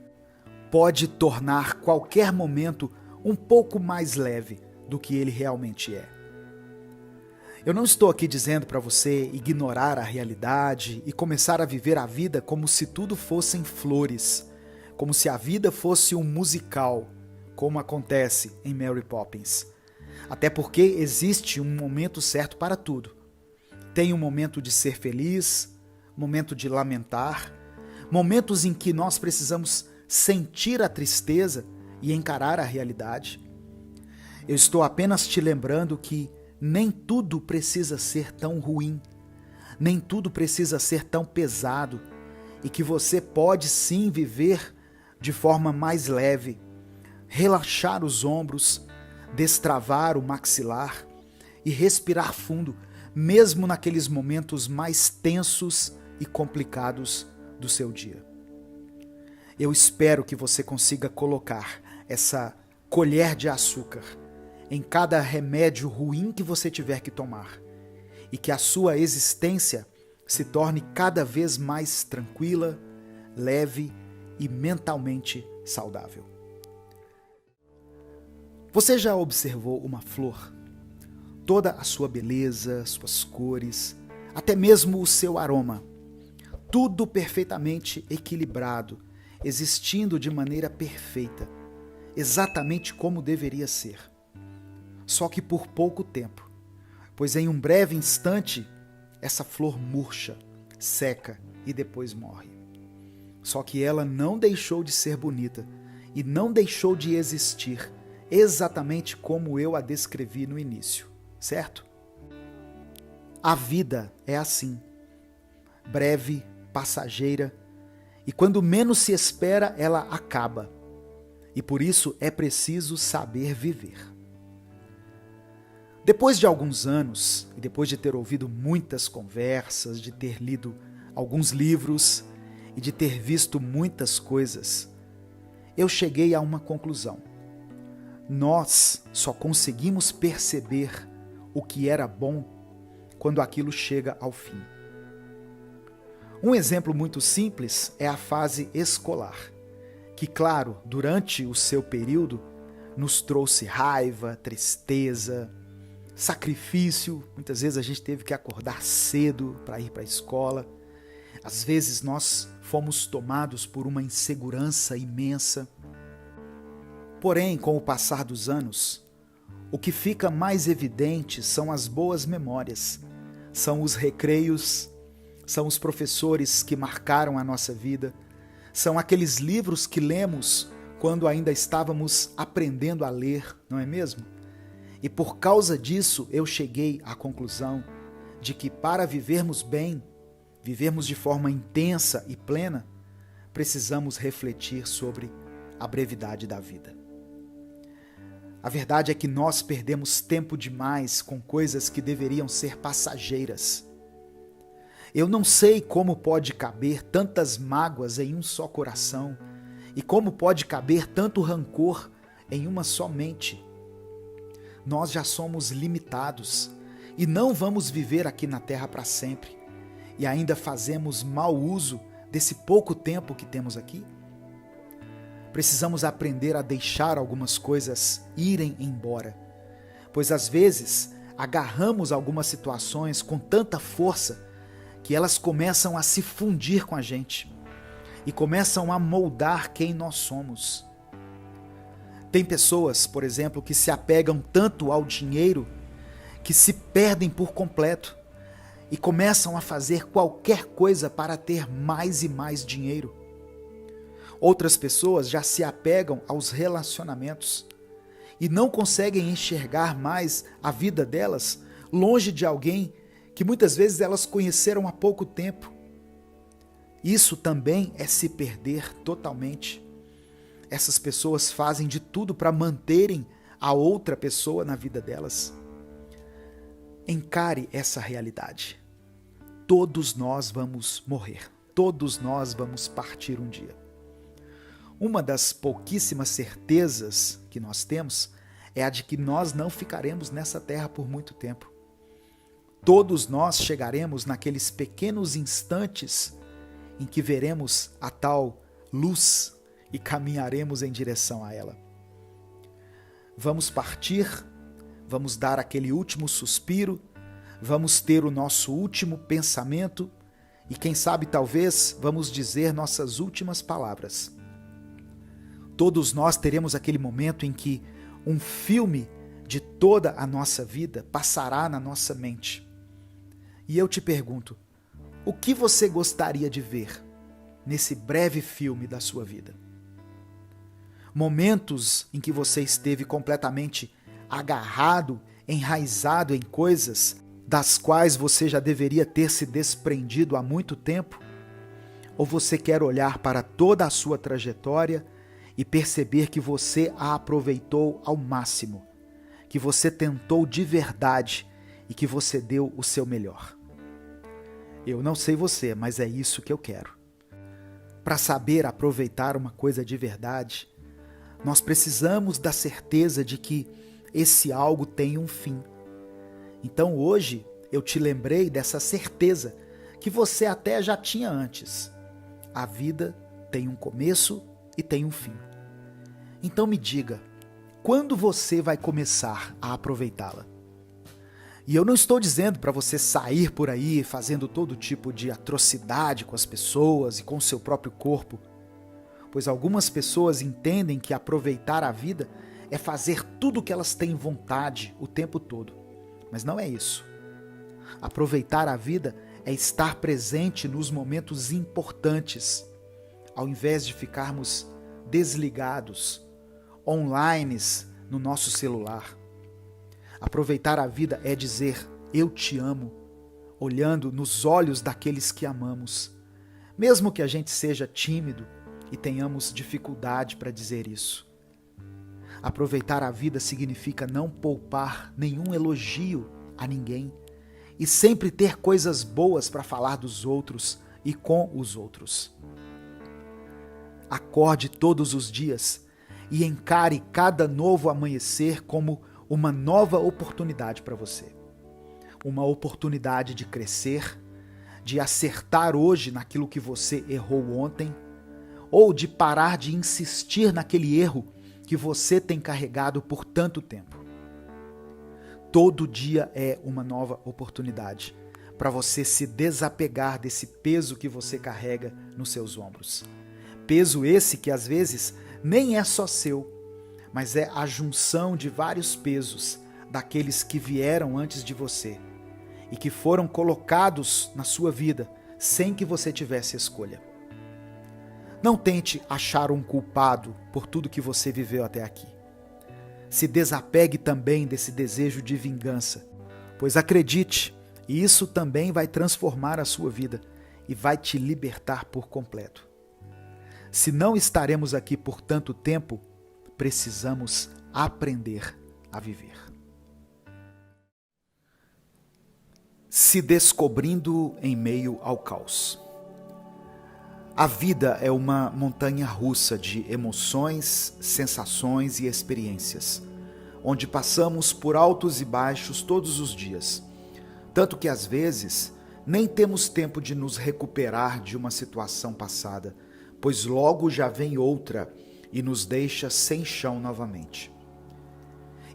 pode tornar qualquer momento um pouco mais leve do que ele realmente é. Eu não estou aqui dizendo para você ignorar a realidade e começar a viver a vida como se tudo fossem flores, como se a vida fosse um musical, como acontece em Mary Poppins. Até porque existe um momento certo para tudo. Tem um momento de ser feliz, momento de lamentar, momentos em que nós precisamos sentir a tristeza e encarar a realidade. Eu estou apenas te lembrando que nem tudo precisa ser tão ruim, nem tudo precisa ser tão pesado, e que você pode sim viver de forma mais leve, relaxar os ombros, destravar o maxilar e respirar fundo, mesmo naqueles momentos mais tensos e complicados do seu dia. Eu espero que você consiga colocar essa colher de açúcar em cada remédio ruim que você tiver que tomar, e que a sua existência se torne cada vez mais tranquila, leve e mentalmente saudável. Você já observou uma flor? Toda a sua beleza, suas cores, até mesmo o seu aroma, tudo perfeitamente equilibrado, existindo de maneira perfeita, exatamente como deveria ser. Só que por pouco tempo, pois em um breve instante, essa flor murcha, seca e depois morre. Só que ela não deixou de ser bonita e não deixou de existir, exatamente como eu a descrevi no início, certo? A vida é assim, breve, passageira, e quando menos se espera, ela acaba. E por isso é preciso saber viver. Depois de alguns anos, e depois de ter ouvido muitas conversas, de ter lido alguns livros e de ter visto muitas coisas, eu cheguei a uma conclusão. Nós só conseguimos perceber o que era bom quando aquilo chega ao fim. Um exemplo muito simples é a fase escolar, que, claro, durante o seu período, nos trouxe raiva, tristeza, sacrifício. Muitas vezes a gente teve que acordar cedo para ir para a escola. Às vezes nós fomos tomados por uma insegurança imensa. Porém, com o passar dos anos, o que fica mais evidente são as boas memórias, são os recreios, são os professores que marcaram a nossa vida, são aqueles livros que lemos quando ainda estávamos aprendendo a ler, não é mesmo? E por causa disso eu cheguei à conclusão de que para vivermos bem, vivermos de forma intensa e plena, precisamos refletir sobre a brevidade da vida. A verdade é que nós perdemos tempo demais com coisas que deveriam ser passageiras. Eu não sei como pode caber tantas mágoas em um só coração e como pode caber tanto rancor em uma só mente. Nós já somos limitados e não vamos viver aqui na terra para sempre. E ainda fazemos mau uso desse pouco tempo que temos aqui? Precisamos aprender a deixar algumas coisas irem embora, pois às vezes agarramos algumas situações com tanta força que elas começam a se fundir com a gente e começam a moldar quem nós somos. Tem pessoas, por exemplo, que se apegam tanto ao dinheiro que se perdem por completo e começam a fazer qualquer coisa para ter mais e mais dinheiro. Outras pessoas já se apegam aos relacionamentos e não conseguem enxergar mais a vida delas longe de alguém que muitas vezes elas conheceram há pouco tempo. Isso também é se perder totalmente. Essas pessoas fazem de tudo para manterem a outra pessoa na vida delas. Encare essa realidade. Todos nós vamos morrer. Todos nós vamos partir um dia. Uma das pouquíssimas certezas que nós temos é a de que nós não ficaremos nessa terra por muito tempo. Todos nós chegaremos naqueles pequenos instantes em que veremos a tal luz e caminharemos em direção a ela. Vamos partir, vamos dar aquele último suspiro, vamos ter o nosso último pensamento e quem sabe talvez vamos dizer nossas últimas palavras. Todos nós teremos aquele momento em que um filme de toda a nossa vida passará na nossa mente. E eu te pergunto, o que você gostaria de ver nesse breve filme da sua vida? Momentos em que você esteve completamente agarrado, enraizado em coisas das quais você já deveria ter se desprendido há muito tempo? Ou você quer olhar para toda a sua trajetória e perceber que você a aproveitou ao máximo, que você tentou de verdade e que você deu o seu melhor? Eu não sei você, mas é isso que eu quero. Para saber aproveitar uma coisa de verdade, nós precisamos da certeza de que esse algo tem um fim. Então hoje eu te lembrei dessa certeza que você até já tinha antes. A vida tem um começo e tem um fim. Então me diga, quando você vai começar a aproveitá-la? E eu não estou dizendo para você sair por aí fazendo todo tipo de atrocidade com as pessoas e com o seu próprio corpo, pois algumas pessoas entendem que aproveitar a vida é fazer tudo o que elas têm vontade o tempo todo. Mas não é isso. Aproveitar a vida é estar presente nos momentos importantes, ao invés de ficarmos desligados, online no nosso celular. Aproveitar a vida é dizer, eu te amo, olhando nos olhos daqueles que amamos, mesmo que a gente seja tímido e tenhamos dificuldade para dizer isso. Aproveitar a vida significa não poupar nenhum elogio a ninguém e sempre ter coisas boas para falar dos outros e com os outros. Acorde todos os dias e encare cada novo amanhecer como uma nova oportunidade para você. Uma oportunidade de crescer, de acertar hoje naquilo que você errou ontem, ou de parar de insistir naquele erro que você tem carregado por tanto tempo. Todo dia é uma nova oportunidade para você se desapegar desse peso que você carrega nos seus ombros. Peso esse que às vezes nem é só seu, mas é a junção de vários pesos daqueles que vieram antes de você e que foram colocados na sua vida sem que você tivesse escolha. Não tente achar um culpado por tudo que você viveu até aqui. Se desapegue também desse desejo de vingança, pois acredite, isso também vai transformar a sua vida e vai te libertar por completo. Se não estaremos aqui por tanto tempo, precisamos aprender a viver. Se descobrindo em meio ao caos. A vida é uma montanha-russa de emoções, sensações e experiências, onde passamos por altos e baixos todos os dias. Tanto que às vezes nem temos tempo de nos recuperar de uma situação passada, pois logo já vem outra e nos deixa sem chão novamente.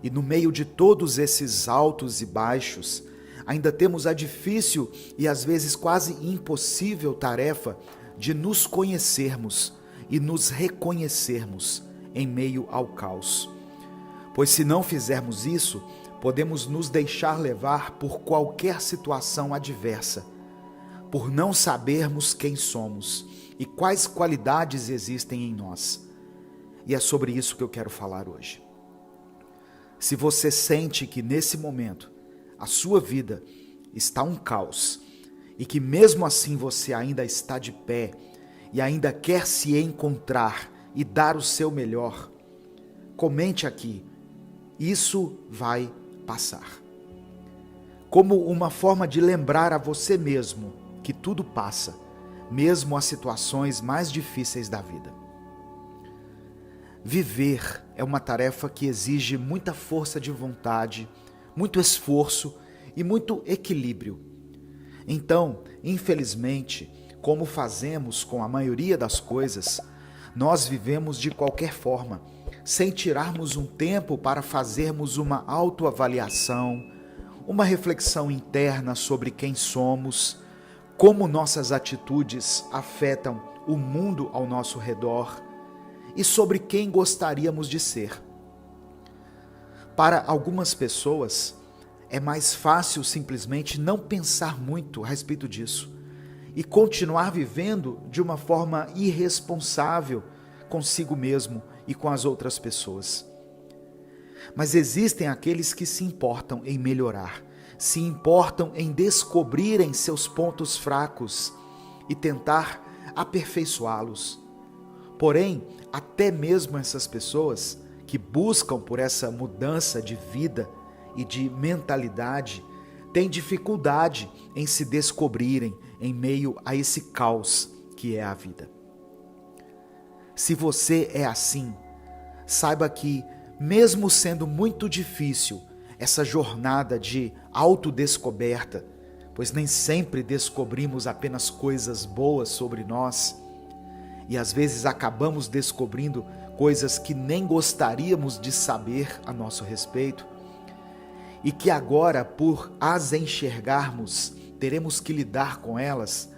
E no meio de todos esses altos e baixos, ainda temos a difícil e às vezes quase impossível tarefa de nos conhecermos e nos reconhecermos em meio ao caos. Pois se não fizermos isso, podemos nos deixar levar por qualquer situação adversa, por não sabermos quem somos e quais qualidades existem em nós. E é sobre isso que eu quero falar hoje. Se você sente que nesse momento a sua vida está um caos e que mesmo assim você ainda está de pé e ainda quer se encontrar e dar o seu melhor, comente aqui, isso vai passar. Como uma forma de lembrar a você mesmo que tudo passa, mesmo as situações mais difíceis da vida. Viver é uma tarefa que exige muita força de vontade, muito esforço e muito equilíbrio. Então, infelizmente, como fazemos com a maioria das coisas, nós vivemos de qualquer forma, sem tirarmos um tempo para fazermos uma autoavaliação, uma reflexão interna sobre quem somos, como nossas atitudes afetam o mundo ao nosso redor e sobre quem gostaríamos de ser. Para algumas pessoas, é mais fácil simplesmente não pensar muito a respeito disso e continuar vivendo de uma forma irresponsável consigo mesmo e com as outras pessoas. Mas existem aqueles que se importam em melhorar, se importam em descobrirem seus pontos fracos e tentar aperfeiçoá-los. Porém, até mesmo essas pessoas que buscam por essa mudança de vida e de mentalidade, têm dificuldade em se descobrirem em meio a esse caos que é a vida. Se você é assim, saiba que, mesmo sendo muito difícil essa jornada de autodescoberta, pois nem sempre descobrimos apenas coisas boas sobre nós, e às vezes acabamos descobrindo coisas que nem gostaríamos de saber a nosso respeito, e que agora, por as enxergarmos, teremos que lidar com elas.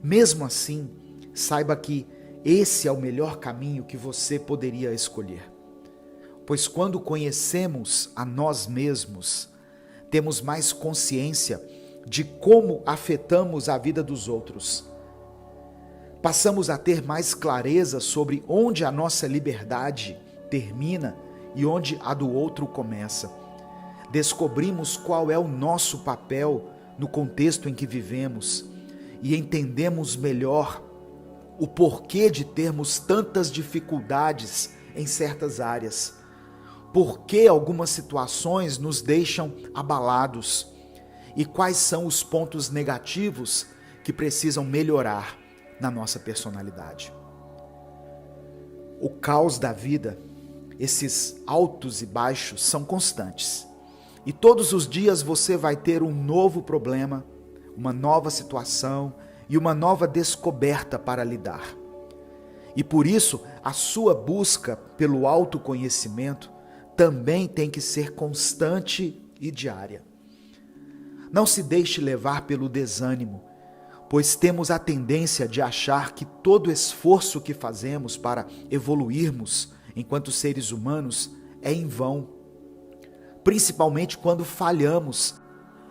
Mesmo assim, saiba que esse é o melhor caminho que você poderia escolher. Pois quando conhecemos a nós mesmos, temos mais consciência de como afetamos a vida dos outros. Passamos a ter mais clareza sobre onde a nossa liberdade termina e onde a do outro começa. Descobrimos qual é o nosso papel no contexto em que vivemos e entendemos melhor o porquê de termos tantas dificuldades em certas áreas, por que algumas situações nos deixam abalados e quais são os pontos negativos que precisam melhorar na nossa personalidade. O caos da vida, esses altos e baixos, são constantes. E todos os dias você vai ter um novo problema, uma nova situação e uma nova descoberta para lidar. E por isso, a sua busca pelo autoconhecimento também tem que ser constante e diária. Não se deixe levar pelo desânimo, pois temos a tendência de achar que todo esforço que fazemos para evoluirmos enquanto seres humanos é em vão, principalmente quando falhamos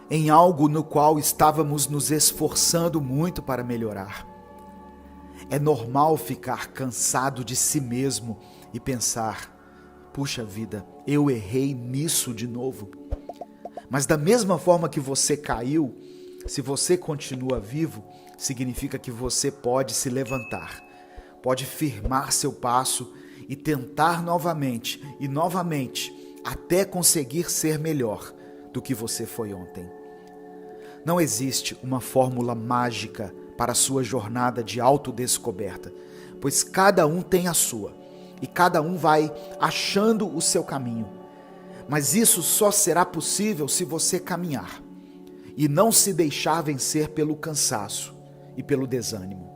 em algo no qual estávamos nos esforçando muito para melhorar. É normal ficar cansado de si mesmo e pensar: puxa vida, eu errei nisso de novo. Mas da mesma forma que você caiu, se você continua vivo, significa que você pode se levantar, pode firmar seu passo e tentar novamente e novamente, até conseguir ser melhor do que você foi ontem. Não existe uma fórmula mágica para a sua jornada de autodescoberta, pois cada um tem a sua e cada um vai achando o seu caminho. Mas isso só será possível se você caminhar e não se deixar vencer pelo cansaço e pelo desânimo.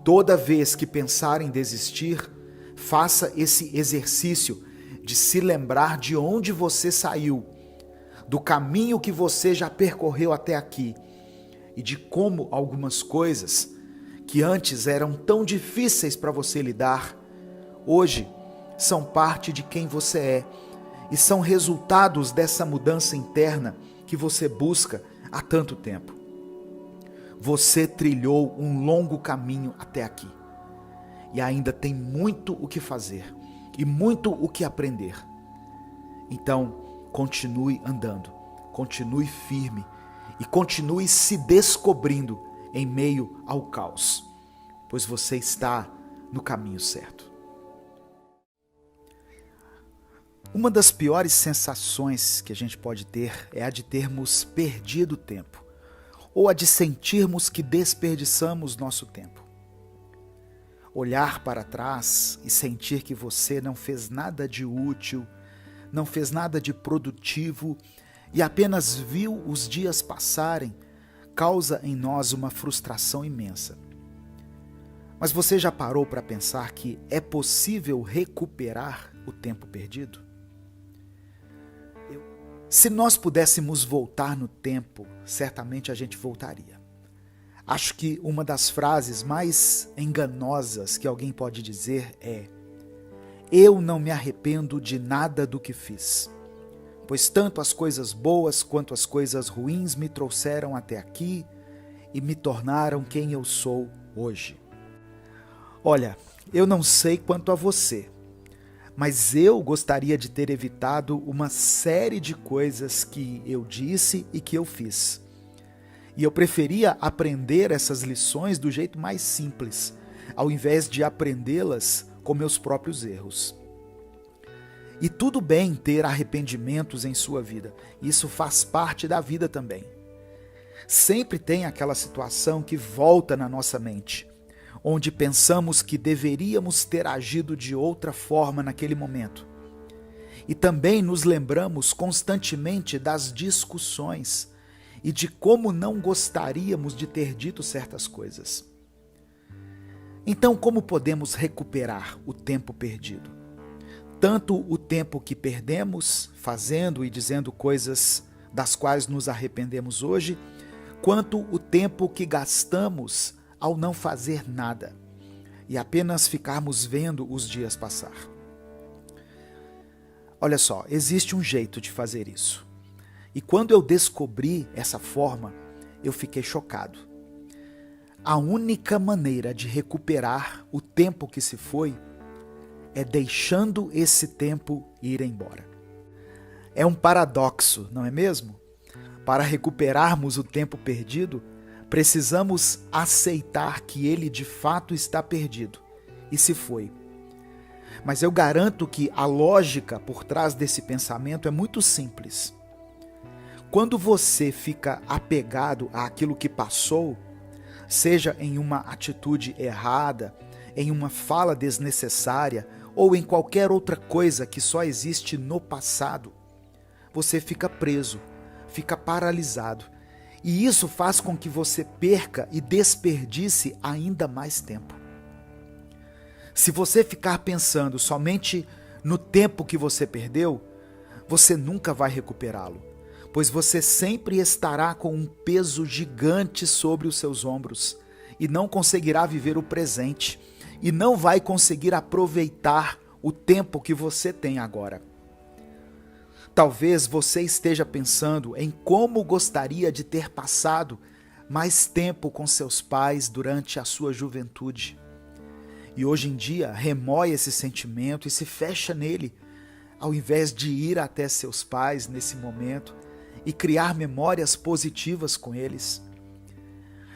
Toda vez que pensar em desistir, faça esse exercício de se lembrar de onde você saiu, do caminho que você já percorreu até aqui e de como algumas coisas que antes eram tão difíceis para você lidar, hoje são parte de quem você é e são resultados dessa mudança interna que você busca há tanto tempo. Você trilhou um longo caminho até aqui e ainda tem muito o que fazer e muito o que aprender. Então, continue andando, continue firme e continue se descobrindo em meio ao caos, pois você está no caminho certo. Uma das piores sensações que a gente pode ter é a de termos perdido tempo, ou a de sentirmos que desperdiçamos nosso tempo. Olhar para trás e sentir que você não fez nada de útil, não fez nada de produtivo e apenas viu os dias passarem, causa em nós uma frustração imensa. Mas você já parou para pensar que é possível recuperar o tempo perdido? Se nós pudéssemos voltar no tempo, certamente a gente voltaria. Acho que uma das frases mais enganosas que alguém pode dizer é: eu não me arrependo de nada do que fiz, pois tanto as coisas boas quanto as coisas ruins me trouxeram até aqui e me tornaram quem eu sou hoje. Olha, eu não sei quanto a você, mas eu gostaria de ter evitado uma série de coisas que eu disse e que eu fiz. E eu preferia aprender essas lições do jeito mais simples, ao invés de aprendê-las com meus próprios erros. E tudo bem ter arrependimentos em sua vida, isso faz parte da vida também. Sempre tem aquela situação que volta na nossa mente, onde pensamos que deveríamos ter agido de outra forma naquele momento. E também nos lembramos constantemente das discussões e de como não gostaríamos de ter dito certas coisas. Então, como podemos recuperar o tempo perdido? Tanto o tempo que perdemos fazendo e dizendo coisas das quais nos arrependemos hoje, quanto o tempo que gastamos ao não fazer nada e apenas ficarmos vendo os dias passar. Olha só, existe um jeito de fazer isso. E quando eu descobri essa forma, eu fiquei chocado. A única maneira de recuperar o tempo que se foi é deixando esse tempo ir embora. É um paradoxo, não é mesmo? Para recuperarmos o tempo perdido, precisamos aceitar que ele de fato está perdido e se foi. Mas eu garanto que a lógica por trás desse pensamento é muito simples. Quando você fica apegado àquilo que passou, seja em uma atitude errada, em uma fala desnecessária ou em qualquer outra coisa que só existe no passado, você fica preso, fica paralisado. E isso faz com que você perca e desperdice ainda mais tempo. Se você ficar pensando somente no tempo que você perdeu, você nunca vai recuperá-lo, pois você sempre estará com um peso gigante sobre os seus ombros e não conseguirá viver o presente e não vai conseguir aproveitar o tempo que você tem agora. Talvez você esteja pensando em como gostaria de ter passado mais tempo com seus pais durante a sua juventude. E hoje em dia remoe esse sentimento e se fecha nele, ao invés de ir até seus pais nesse momento e criar memórias positivas com eles.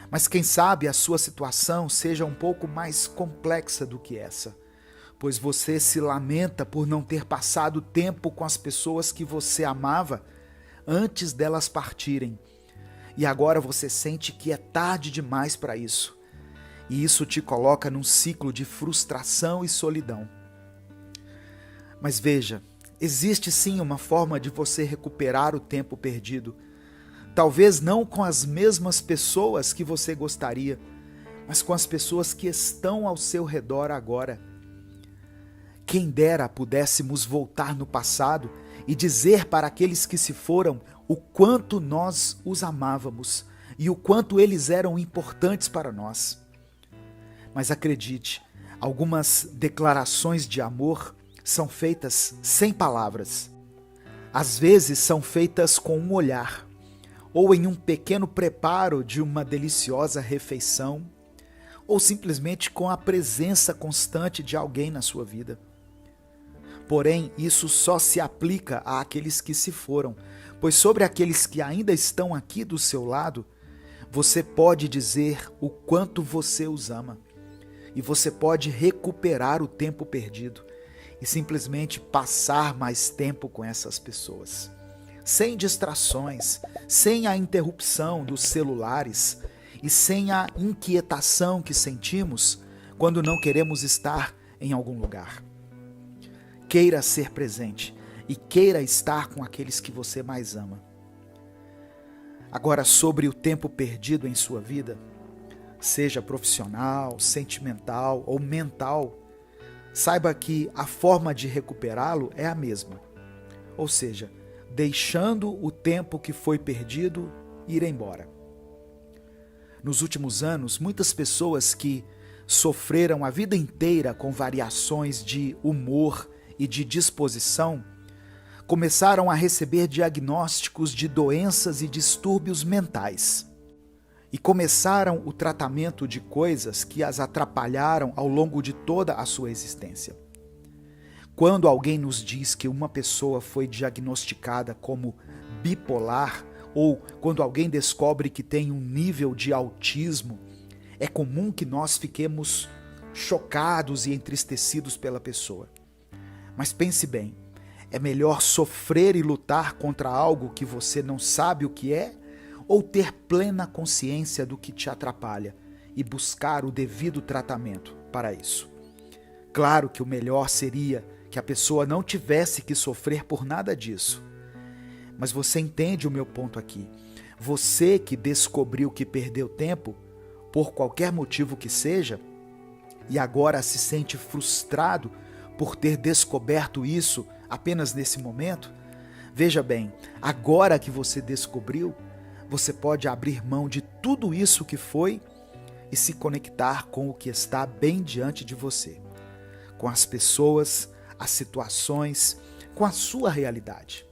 Mas quem sabe a sua situação seja um pouco mais complexa do que essa, pois você se lamenta por não ter passado tempo com as pessoas que você amava antes delas partirem. E agora você sente que é tarde demais para isso. E isso te coloca num ciclo de frustração e solidão. Mas veja, existe sim uma forma de você recuperar o tempo perdido. Talvez não com as mesmas pessoas que você gostaria, mas com as pessoas que estão ao seu redor agora. Quem dera pudéssemos voltar no passado e dizer para aqueles que se foram o quanto nós os amávamos e o quanto eles eram importantes para nós. Mas acredite, algumas declarações de amor são feitas sem palavras. Às vezes são feitas com um olhar, ou em um pequeno preparo de uma deliciosa refeição, ou simplesmente com a presença constante de alguém na sua vida. Porém, isso só se aplica àqueles que se foram, pois sobre aqueles que ainda estão aqui do seu lado, você pode dizer o quanto você os ama. E você pode recuperar o tempo perdido e simplesmente passar mais tempo com essas pessoas. Sem distrações, sem a interrupção dos celulares e sem a inquietação que sentimos quando não queremos estar em algum lugar. Queira ser presente e queira estar com aqueles que você mais ama. Agora, sobre o tempo perdido em sua vida, seja profissional, sentimental ou mental, saiba que a forma de recuperá-lo é a mesma. Ou seja, deixando o tempo que foi perdido ir embora. Nos últimos anos, muitas pessoas que sofreram a vida inteira com variações de humor e de disposição, começaram a receber diagnósticos de doenças e distúrbios mentais. E começaram o tratamento de coisas que as atrapalharam ao longo de toda a sua existência. Quando alguém nos diz que uma pessoa foi diagnosticada como bipolar, ou quando alguém descobre que tem um nível de autismo, é comum que nós fiquemos chocados e entristecidos pela pessoa. Mas pense bem, é melhor sofrer e lutar contra algo que você não sabe o que é, ou ter plena consciência do que te atrapalha e buscar o devido tratamento para isso? Claro que o melhor seria que a pessoa não tivesse que sofrer por nada disso. Mas você entende o meu ponto aqui. Você que descobriu que perdeu tempo, por qualquer motivo que seja, e agora se sente frustrado por ter descoberto isso apenas nesse momento, veja bem, agora que você descobriu, você pode abrir mão de tudo isso que foi e se conectar com o que está bem diante de você, com as pessoas, as situações, com a sua realidade.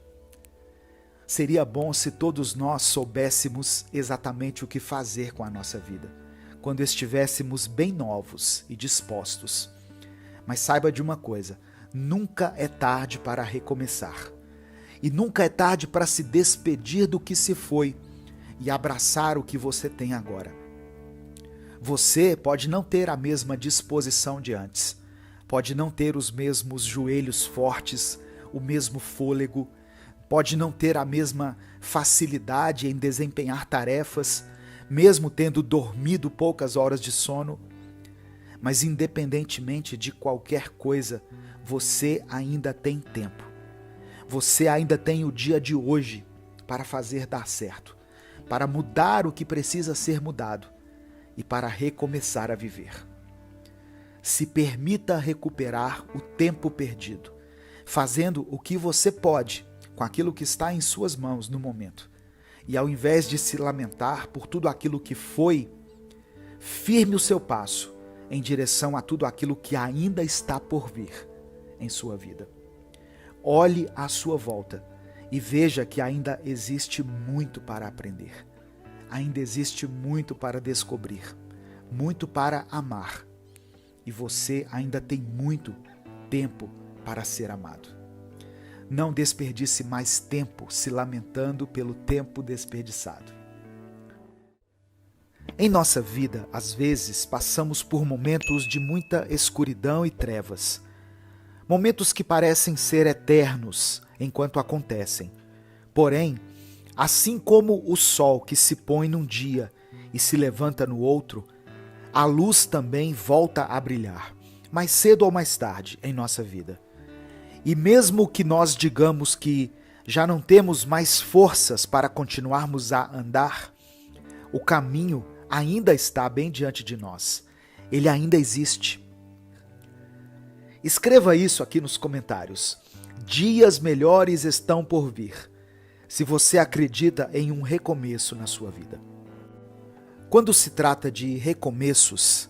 Seria bom se todos nós soubéssemos exatamente o que fazer com a nossa vida, quando estivéssemos bem novos e dispostos. Mas saiba de uma coisa, nunca é tarde para recomeçar. E nunca é tarde para se despedir do que se foi e abraçar o que você tem agora. Você pode não ter a mesma disposição de antes, pode não ter os mesmos joelhos fortes, o mesmo fôlego, pode não ter a mesma facilidade em desempenhar tarefas, mesmo tendo dormido poucas horas de sono, mas independentemente de qualquer coisa, você ainda tem tempo. Você ainda tem o dia de hoje para fazer dar certo. para mudar o que precisa ser mudado e para recomeçar a viver. Se permita recuperar o tempo perdido, fazendo o que você pode com aquilo que está em suas mãos no momento. E ao invés de se lamentar por tudo aquilo que foi, firme o seu passo em direção a tudo aquilo que ainda está por vir em sua vida. Olhe à sua volta e veja que ainda existe muito para aprender. Ainda existe muito para descobrir, muito para amar. E você ainda tem muito tempo para ser amado. Não desperdice mais tempo se lamentando pelo tempo desperdiçado. Em nossa vida, às vezes, passamos por momentos de muita escuridão e trevas. Momentos que parecem ser eternos enquanto acontecem. Porém, assim como o sol que se põe num dia e se levanta no outro, a luz também volta a brilhar, mais cedo ou mais tarde em nossa vida. E mesmo que nós digamos que já não temos mais forças para continuarmos a andar, o caminho ainda está bem diante de nós. Ele ainda existe. Escreva isso aqui nos comentários. Dias melhores estão por vir, se você acredita em um recomeço na sua vida. Quando se trata de recomeços,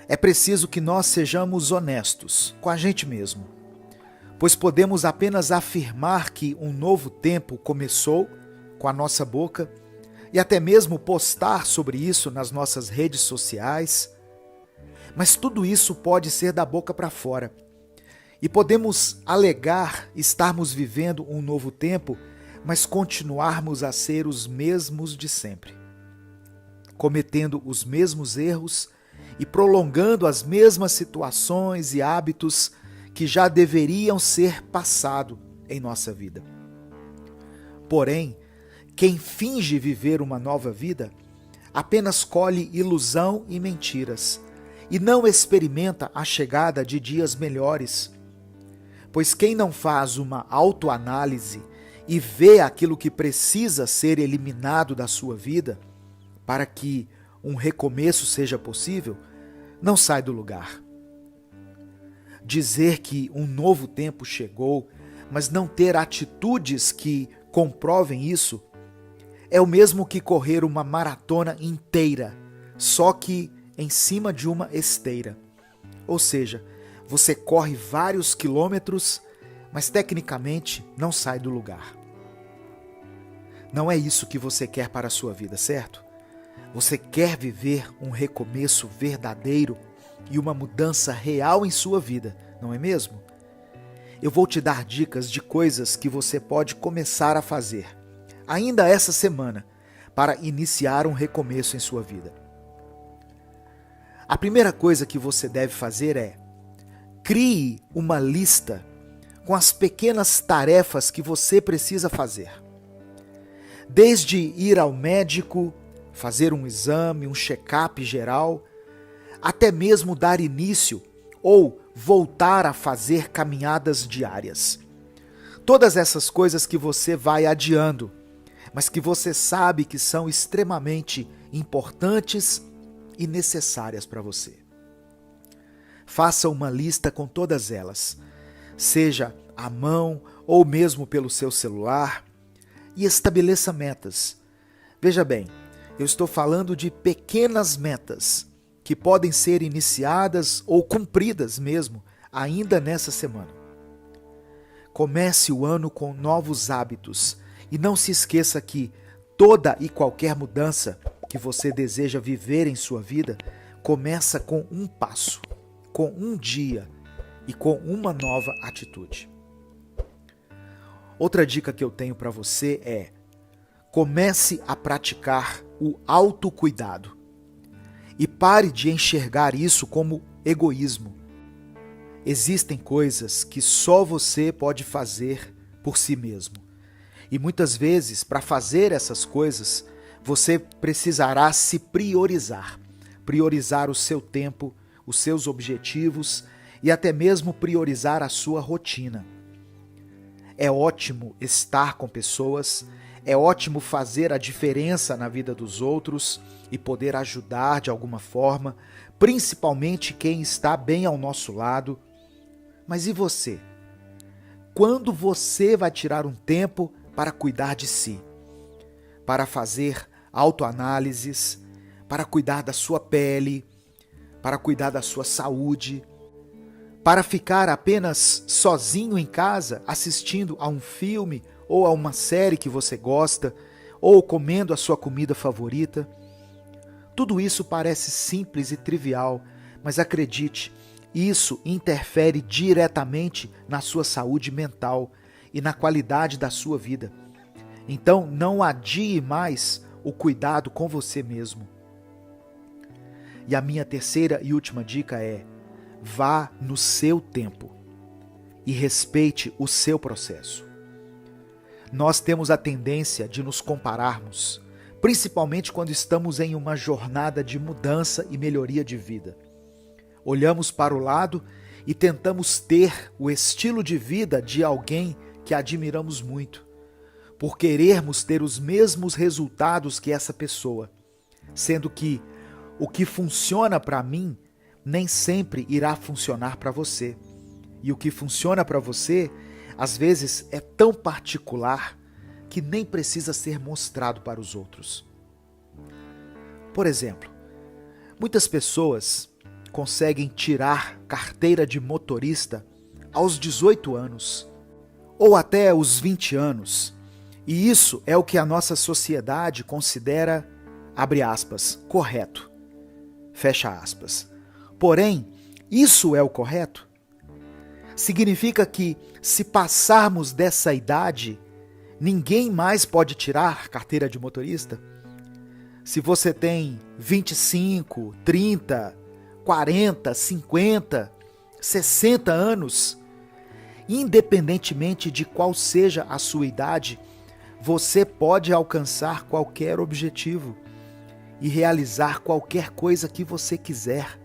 é preciso que nós sejamos honestos com a gente mesmo, pois podemos apenas afirmar que um novo tempo começou com a nossa boca e até mesmo postar sobre isso nas nossas redes sociais, mas tudo isso pode ser da boca para fora. E podemos alegar estarmos vivendo um novo tempo, mas continuarmos a ser os mesmos de sempre, cometendo os mesmos erros e prolongando as mesmas situações e hábitos que já deveriam ser passado em nossa vida. Porém, quem finge viver uma nova vida apenas colhe ilusão e mentiras e não experimenta a chegada de dias melhores. Pois quem não faz uma autoanálise e vê aquilo que precisa ser eliminado da sua vida para que um recomeço seja possível, não sai do lugar. Dizer que um novo tempo chegou, mas não ter atitudes que comprovem isso, é o mesmo que correr uma maratona inteira, só que em cima de uma esteira. Ou seja, você corre vários quilômetros, mas tecnicamente não sai do lugar. Não é isso que você quer para a sua vida, certo? Você quer viver um recomeço verdadeiro e uma mudança real em sua vida, não é mesmo? Eu vou te dar dicas de coisas que você pode começar a fazer, ainda essa semana, para iniciar um recomeço em sua vida. A primeira coisa que você deve fazer é: crie uma lista com as pequenas tarefas que você precisa fazer. Desde ir ao médico, fazer um exame, um check-up geral, até mesmo dar início ou voltar a fazer caminhadas diárias. Todas essas coisas que você vai adiando, mas que você sabe que são extremamente importantes e necessárias para você. Faça uma lista com todas elas, seja à mão ou mesmo pelo seu celular, e estabeleça metas. Veja bem, eu estou falando de pequenas metas que podem ser iniciadas ou cumpridas mesmo ainda nessa semana. Comece o ano com novos hábitos e não se esqueça que toda e qualquer mudança que você deseja viver em sua vida começa com um passo, com um dia e com uma nova atitude. Outra dica que eu tenho para você é: comece a praticar o autocuidado e pare de enxergar isso como egoísmo. Existem coisas que só você pode fazer por si mesmo. E muitas vezes, para fazer essas coisas, você precisará se priorizar. Priorizar o seu tempo, os seus objetivos e até mesmo priorizar a sua rotina. É ótimo estar com pessoas, É ótimo fazer a diferença na vida dos outros e poder ajudar de alguma forma, principalmente quem está bem ao nosso lado. Mas e você? Quando você vai tirar um tempo para cuidar de si? Para fazer autoanálises, para cuidar da sua pele, para cuidar da sua saúde, para ficar apenas sozinho em casa assistindo a um filme ou a uma série que você gosta, ou comendo a sua comida favorita. Tudo isso parece simples e trivial, mas acredite, isso interfere diretamente na sua saúde mental e na qualidade da sua vida. Então, não adie mais o cuidado com você mesmo. E a minha terceira e última dica é: vá no seu tempo e respeite o seu processo. Nós temos a tendência de nos compararmos, principalmente quando estamos em uma jornada de mudança e melhoria de vida. Olhamos para o lado e tentamos ter o estilo de vida de alguém que admiramos muito, por querermos ter os mesmos resultados que essa pessoa, sendo que o que funciona para mim nem sempre irá funcionar para você. E o que funciona para você, às vezes, é tão particular que nem precisa ser mostrado para os outros. Por exemplo, muitas pessoas conseguem tirar carteira de motorista aos 18 anos ou até os 20 anos. E isso é o que a nossa sociedade considera, abre aspas, correto. Fecha aspas. Porém, isso é o correto? Significa que, se passarmos dessa idade, ninguém mais pode tirar carteira de motorista? Se você tem 25, 30, 40, 50, 60 anos, independentemente de qual seja a sua idade, você pode alcançar qualquer objetivo e realizar qualquer coisa que você quiser.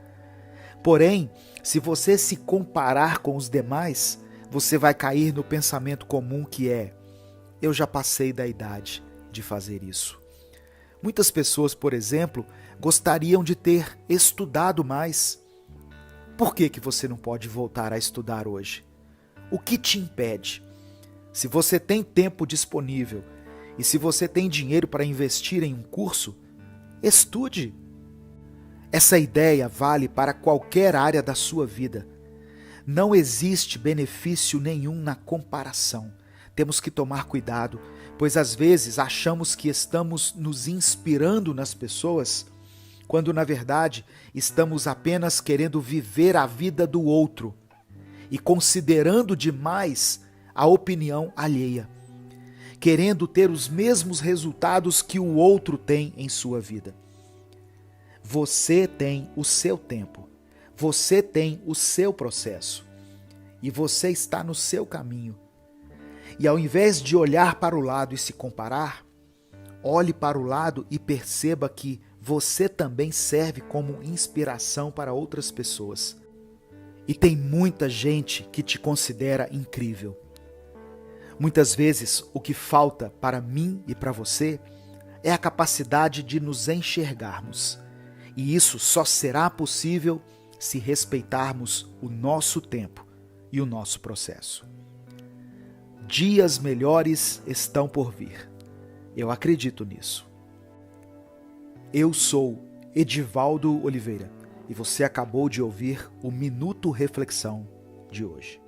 Porém, se você se comparar com os demais, você vai cair no pensamento comum que é: eu já passei da idade de fazer isso. Muitas pessoas, por exemplo, gostariam de ter estudado mais. Por que você não pode voltar a estudar hoje? O que te impede? Se você tem tempo disponível e se você tem dinheiro para investir em um curso, estude. Essa ideia vale para qualquer área da sua vida. Não existe benefício nenhum na comparação. Temos que tomar cuidado, pois às vezes achamos que estamos nos inspirando nas pessoas, quando na verdade estamos apenas querendo viver a vida do outro e considerando demais a opinião alheia, querendo ter os mesmos resultados que o outro tem em sua vida. Você tem o seu tempo, você tem o seu processo e você está no seu caminho. E ao invés de olhar para o lado e se comparar, olhe para o lado e perceba que você também serve como inspiração para outras pessoas. E tem muita gente que te considera incrível. Muitas vezes o que falta para mim e para você é a capacidade de nos enxergarmos. E isso só será possível se respeitarmos o nosso tempo e o nosso processo. Dias melhores estão por vir. Eu acredito nisso. Eu sou Edivaldo Oliveira e você acabou de ouvir o Minuto Reflexão de hoje.